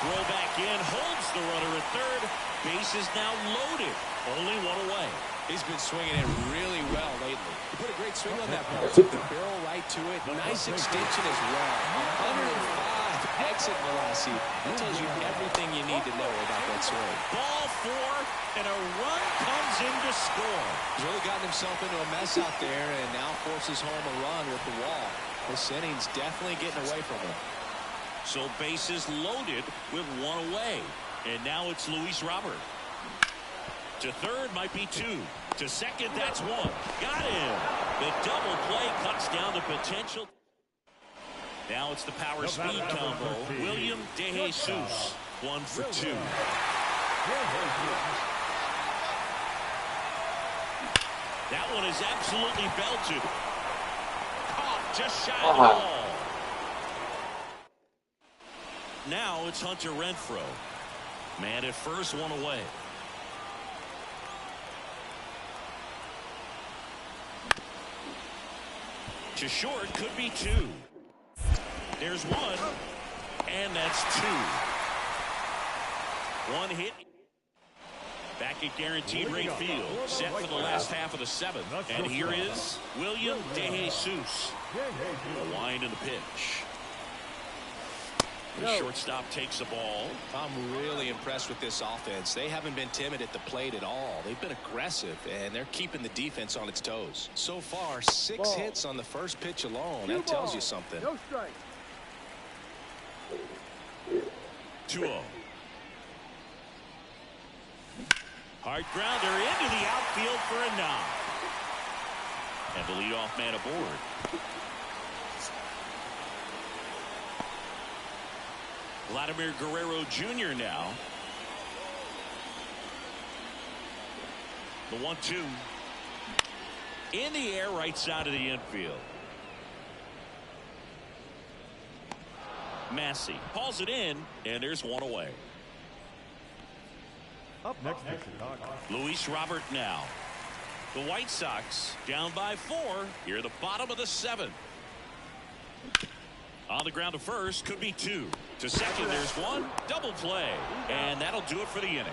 Throw back in, holds the runner at third. Base is now loaded. Only one away. He's been swinging it really well lately. He put a great swing on that ball. Barrel right to it. Nice extension as well. 105 exit velocity. That tells you everything you need to know about that swing. Ball 4, and a run comes in to score. He's really gotten himself into a mess out there and now forces home a run with the wall. This inning's definitely getting away from him. So bases loaded with one away. And now it's Luis Robert. To third might be 2. To second, that's 1. Got him. The double play cuts down the potential. Now it's the power speed combo. William DeJesus, 1 for 2. That one is absolutely belted. Caught just shy of the wall. Now it's Hunter Renfroe. Man at first, 1 away. To short, could be 2. There's 1, and that's 2. 1 hit. Back at guaranteed rate field, set for the last half of the 7th. And here is William DeJesus. A wind in the pitch. The shortstop takes the ball. I'm really impressed with this offense. They haven't been timid at the plate at all. They've been aggressive, and they're keeping the defense on its toes. So far, 6 hits on the first pitch alone. That tells you something. No strike. 2-0. Hard grounder into the outfield for a knock. And the leadoff man aboard. Vladimir Guerrero Jr. now. The 1-2. In the air, right side of the infield. Massey hauls it in, and there's 1 away. Up next is Chicago. Luis Robert now. The White Sox down by 4 here at the bottom of the 7th. On the ground to first, could be 2. To second, there's 1. Double play. And that'll do it for the inning.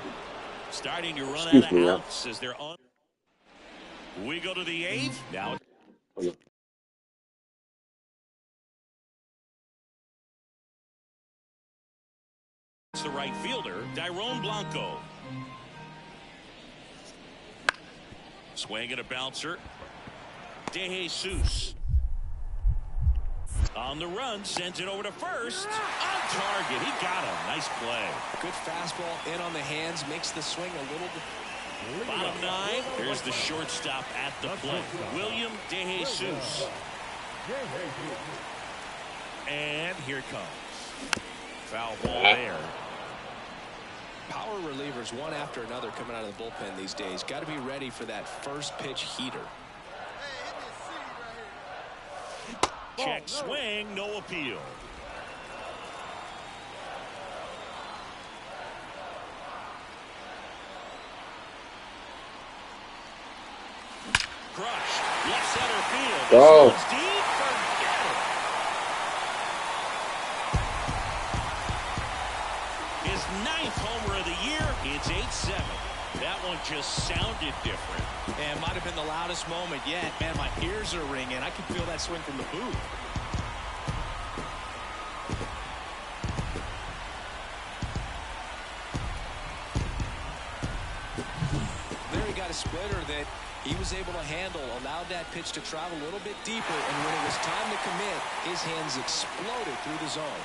Starting to run out of outs as they're on. We go to the 8th. Now it's the right fielder, Dairon Blanco. Swing and a bouncer. DeJesus. On the run, sends it over to first. On target, he got him. Nice play. Good fastball in on the hands, makes the swing a little bit. Bottom 9, here's the shortstop at the plate, William DeJesus. And here it comes. Foul ball there. Power relievers, one after another, coming out of the bullpen these days. Got to be ready for that first pitch heater. Check swing, no appeal. Crushed. Left center field. Oh. This one's deep. Forget it. His 9th homer of the year. It's 8-7. That one just sounded different. And might have been the loudest moment yet. Man, my ears are ringing. I can feel that swing from the booth. There he got a splitter that he was able to handle, allowed that pitch to travel a little bit deeper, and when it was time to commit, his hands exploded through the zone.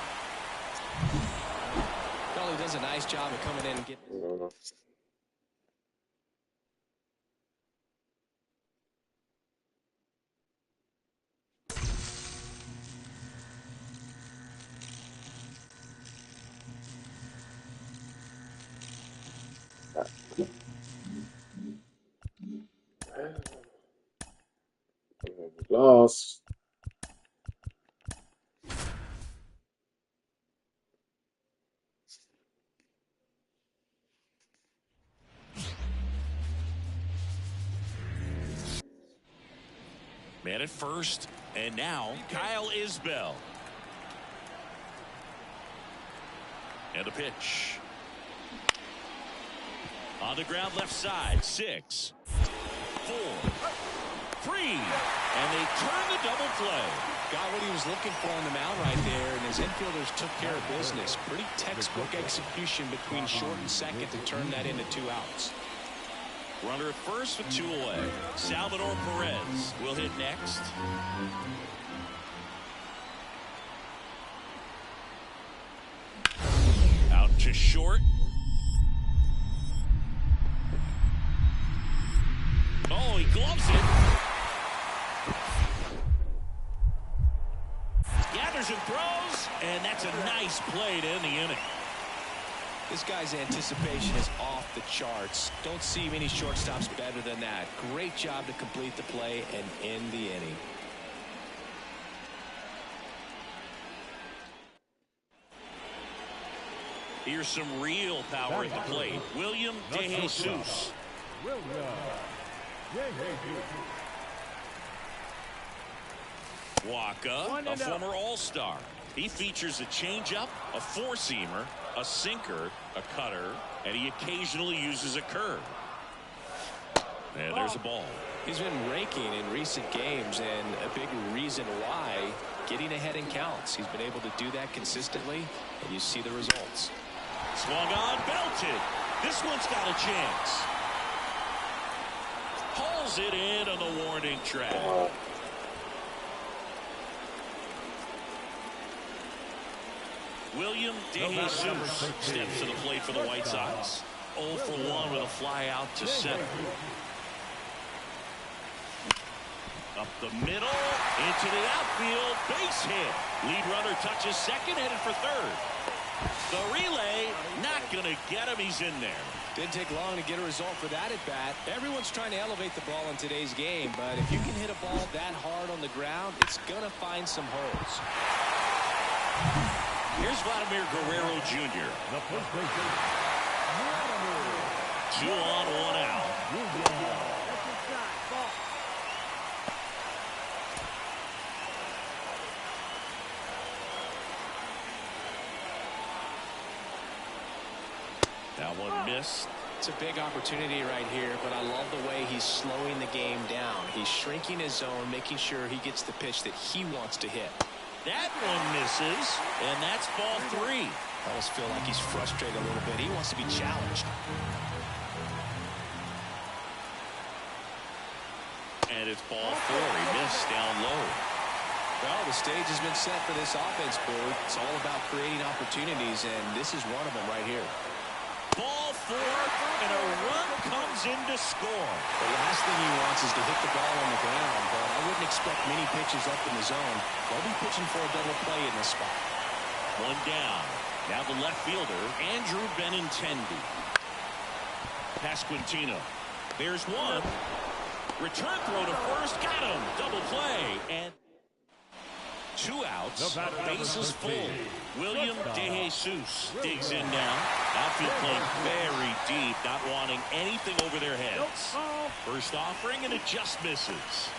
Well, he does a nice job of coming in and getting... Lost. Man at first, and now Kyle Isbell. And the pitch. On the ground left side, 6, 4, 3, and they turn the double play. Got what he was looking for on the mound right there, and his infielders took care of business. Pretty textbook execution between short and second to turn that into 2 outs. Runner at first with 2 away. Salvador Perez will hit next. Out to short. And that's a nice play to end the inning. This guy's anticipation is off the charts. Don't see many shortstops better than that. Great job to complete the play and end the inning. Here's some real power at the plate. William DeJesus. Waka, a former All-Star. He features a changeup, a four-seamer, a sinker, a cutter, and he occasionally uses a curve. And there's a ball. He's been raking in recent games, and a big reason why, getting ahead in counts. He's been able to do that consistently, and you see the results. Swung on, belted. This one's got a chance. Hauls it in on the warning track. William DeJesus steps to the plate for the White Sox. 0 for 1 with a fly out to center. Up the middle, into the outfield, base hit. Lead runner touches second, headed for third. The relay, not going to get him. He's in there. Didn't take long to get a result for that at bat. Everyone's trying to elevate the ball in today's game, but if you can hit a ball that hard on the ground, it's going to find some holes. Here's Vladimir Guerrero Jr. The first baseman, 2 on, 1 out. That one missed. It's a big opportunity right here, but I love the way he's slowing the game down. He's shrinking his zone, making sure he gets the pitch that he wants to hit. That one misses, and that's ball 3. I almost feel like he's frustrated a little bit. He wants to be challenged. And it's ball 4. He missed down low. Well, the stage has been set for this offense, Boog. It's all about creating opportunities, and this is one of them right here. Ball 4, and a run comes in to score. The last thing he wants is to hit the ball on the ground, but I wouldn't expect many pitches up in the zone. They'll be pitching for a double play in this spot. 1 down. Now the left fielder, Andrew Benintendi. Pasquantino. There's one. Return throw to first. Got him. Double play. And 2 outs. Bases full. William DeJesus digs in now. Outfield playing very deep, not wanting anything over their heads. First offering, and it just misses.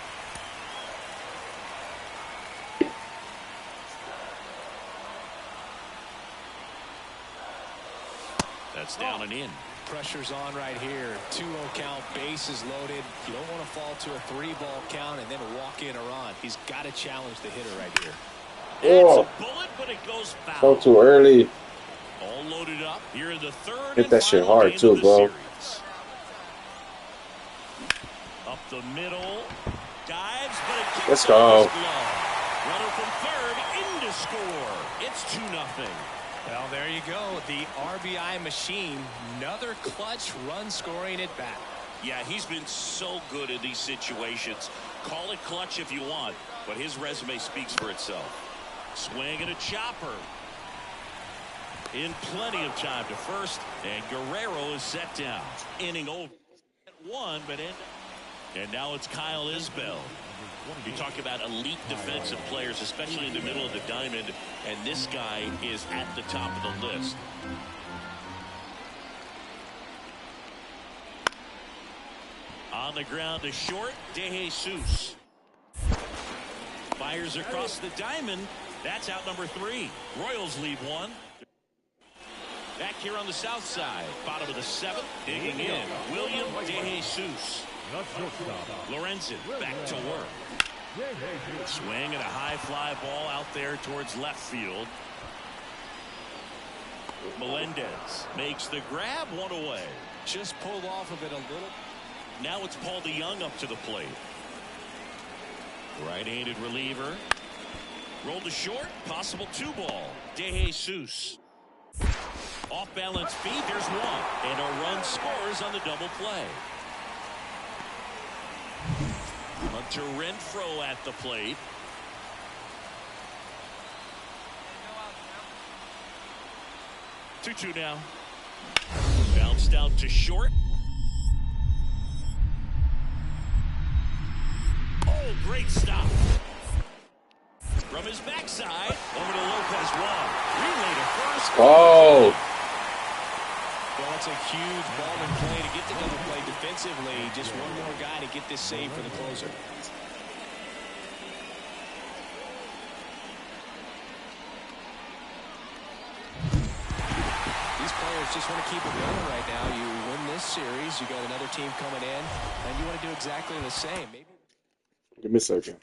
That's down and in. Pressure's on right here. 2-0 count, bases loaded. You don't want to fall to a 3-ball count and then walk in a run. He's got to challenge the hitter right here. That's a bullet, but it goes foul. So too early. All loaded up here in the third. Hit that shit hard too, bro. Up the middle. Dives, but it kicks Let's off go. his glove. Runner from third in to score. It's 2-0. Well, there you go. The RBI machine. Another clutch run scoring at bat. Yeah, he's been so good in these situations. Call it clutch if you want, but his resume speaks for itself. Swing and a chopper. In plenty of time to first, and Guerrero is set down. Inning over at 1, but and now it's Kyle Isbell. You talk about elite defensive players, especially in the middle of the diamond, and this guy is at the top of the list. On the ground to short, DeJesus. Fires across the diamond. That's out number 3. Royals lead 1. Back here on the south side, bottom of the 7th, digging in, William DeJesus. Lorenzen back to work. Swing and a high fly ball out there towards left field. Melendez makes the grab, 1 away. Just pulled off of it a little. Now it's Paul DeYoung up to the plate. Right-handed reliever. Rolled to short, possible 2-ball. DeJesus. Off-balance feed, there's 1. And a run scores on the double play. Hunter Renfroe at the plate. 2-2 now. Bounced out to short. Oh, great stop. From his backside, over to Lopez 1. Relay to first. Oh. Well, it's a huge ball in play to get the double play defensively. Just one more guy to get this save for the closer. These players just want to keep it going right now. You win this series, you got another team coming in, and you want to do exactly the same. Maybe. Give me a second.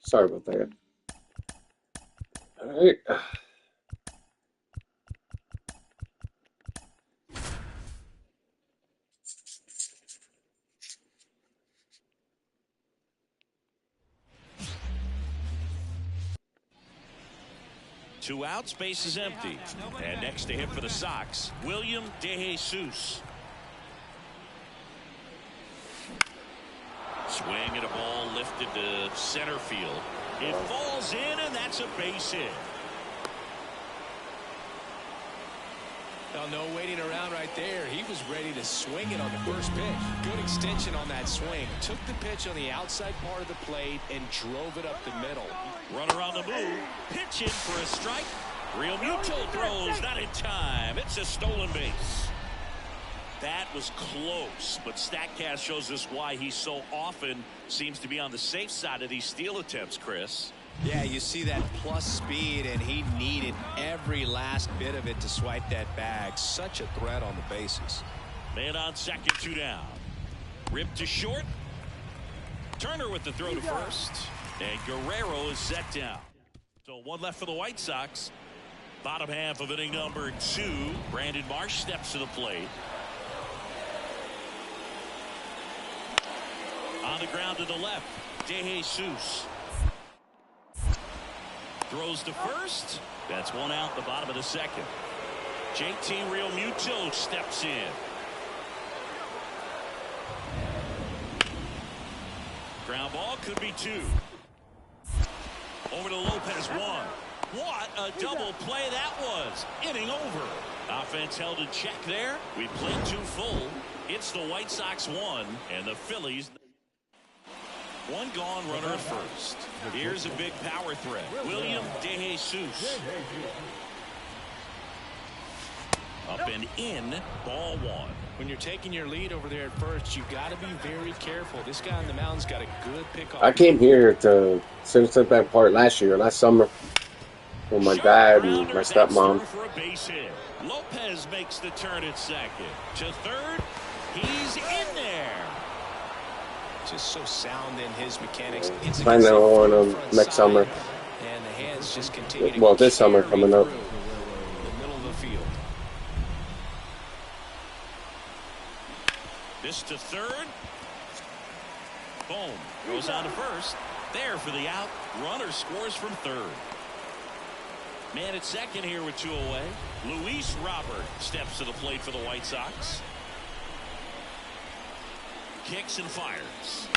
Sorry about that. All right. 2 outs, base is empty. And next to him for the Sox, William DeJesus. Swing at a ball lifted to center field. It falls in, and that's a base hit. Well, no waiting around right there. He was ready to swing it on the first pitch. Good extension on that swing. Took the pitch on the outside part of the plate and drove it up the middle. Runner on the move. Pitch in for a strike. Real Muto throws. Not in time. It's a stolen base. That was close, but StatCast shows us why he so often seems to be on the safe side of these steal attempts, Chris. Yeah, you see that plus speed, and he needed every last bit of it to swipe that bag. Such a threat on the bases. Man on second, 2 down. Ripped to short. Turner with the throw to first. And Guerrero is set down. So 1 left for the White Sox. Bottom half of inning number 2. Brandon Marsh steps to the plate. On the ground to the left, DeJesus. Throws to first. That's 1 out, the bottom of the second. JT Real Muto steps in. Ground ball could be 2. Over to Lopez 1. What a double play that was. Inning over. Offense held in check there. We played 2 full. It's the White Sox 1 and the Phillies. 1 gone, runner at first. Here's a big power threat. William DeJesus. Up and in, ball 1. When you're taking your lead over there at first, you got to be very careful. This guy on the mound's got a good pickoff. I came here to Center Back Park last summer, with my dad and my stepmom. For a base hit. Lopez makes the turn at second. To third. He's in there. Just so sound in his mechanics. It's Planning on next summer. And the hands just continue to Well, this summer coming up. the middle of the field. This to third. Boom. Goes on to first. There for the out. Runner scores from third. Man at second here with 2 away. Luis Robert steps to the plate for the White Sox. Kicks and fires.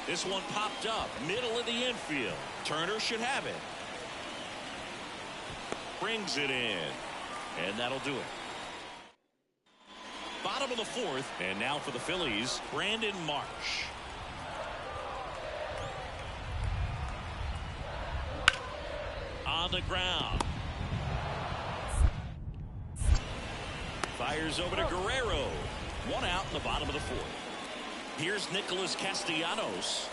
This one popped up. Middle of the infield. Turner should have it. Brings it in. And that'll do it. Bottom of the fourth. And now for the Phillies, Brandon Marsh. On the ground. Fires over to Guerrero. 1 out in the bottom of the fourth. Here's Nicholas Castellanos.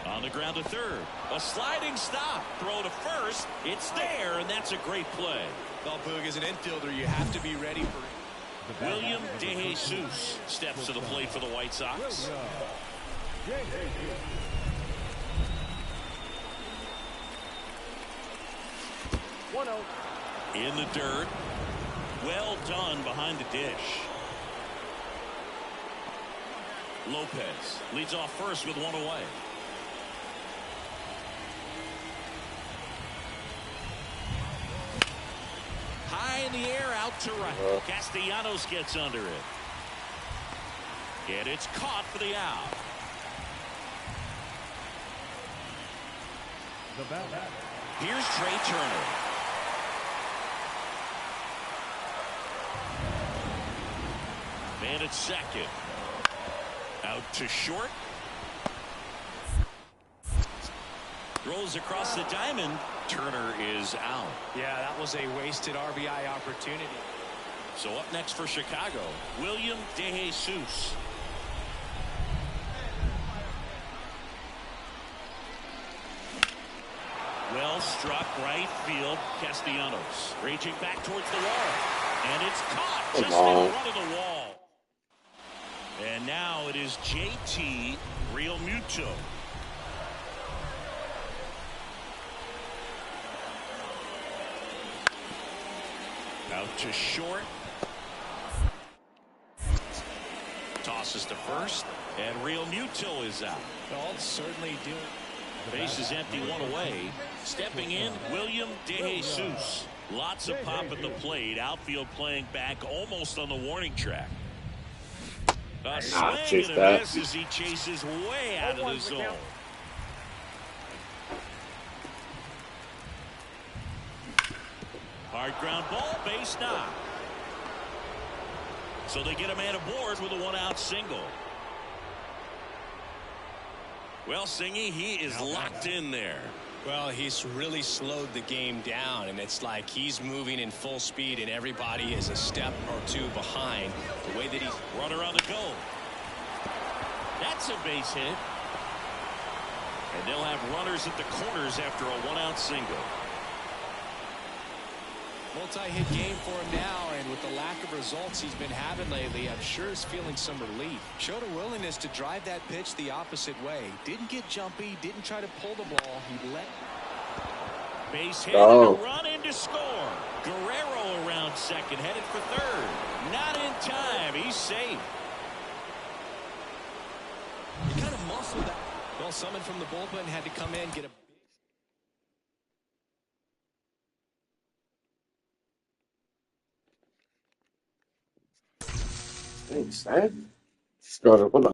On the ground to third. A sliding stop. Throw to first. It's there, and that's a great play. Well, Boog, as an infielder, you have to be ready for William De Jesus steps to the plate for the White Sox. In the dirt. Well done behind the dish. Lopez leads off first with 1 away. High in the air, out to right. Castellanos gets under it. And it's caught for the out. Here's Trey Turner. Man at second. Out to short. Throws across the diamond. Turner is out. Yeah, that was a wasted RBI opportunity. So up next for Chicago, William De Jesus. Well struck right field. Castellanos reaching back towards the wall. And it's caught just in front of the wall. And now it is JT Realmuto. Out to short. Tosses to first. And Realmuto is out. Well, certainly doing. Base is empty, 1 away. Stepping in, William De Jesus. Lots of pop at the plate. Outfield playing back almost on the warning track. A swing and a miss as he chases way out of the zone. Hard ground ball, base knock. So they get a man aboard with a 1-out single. Well, Singy, he is locked in there. Well, he's really slowed the game down, and it's like he's moving in full speed, and everybody is a step or 2 behind. The way that he's runner on the go. That's a base hit. And they'll have runners at the corners after a 1-out single. Multi-hit game for him now, and with the lack of results he's been having lately, I'm sure he's feeling some relief. Showed a willingness to drive that pitch the opposite way. Didn't get jumpy, didn't try to pull the ball. He let base hit and a run in to score. Guerrero around second, headed for third. Not in time. He's safe. He kind of muscled that. Well, someone from the bullpen had to come in, get a Thanks, man. Just go to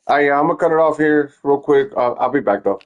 Yeah, I'm gonna cut it off here real quick. I'll be back though.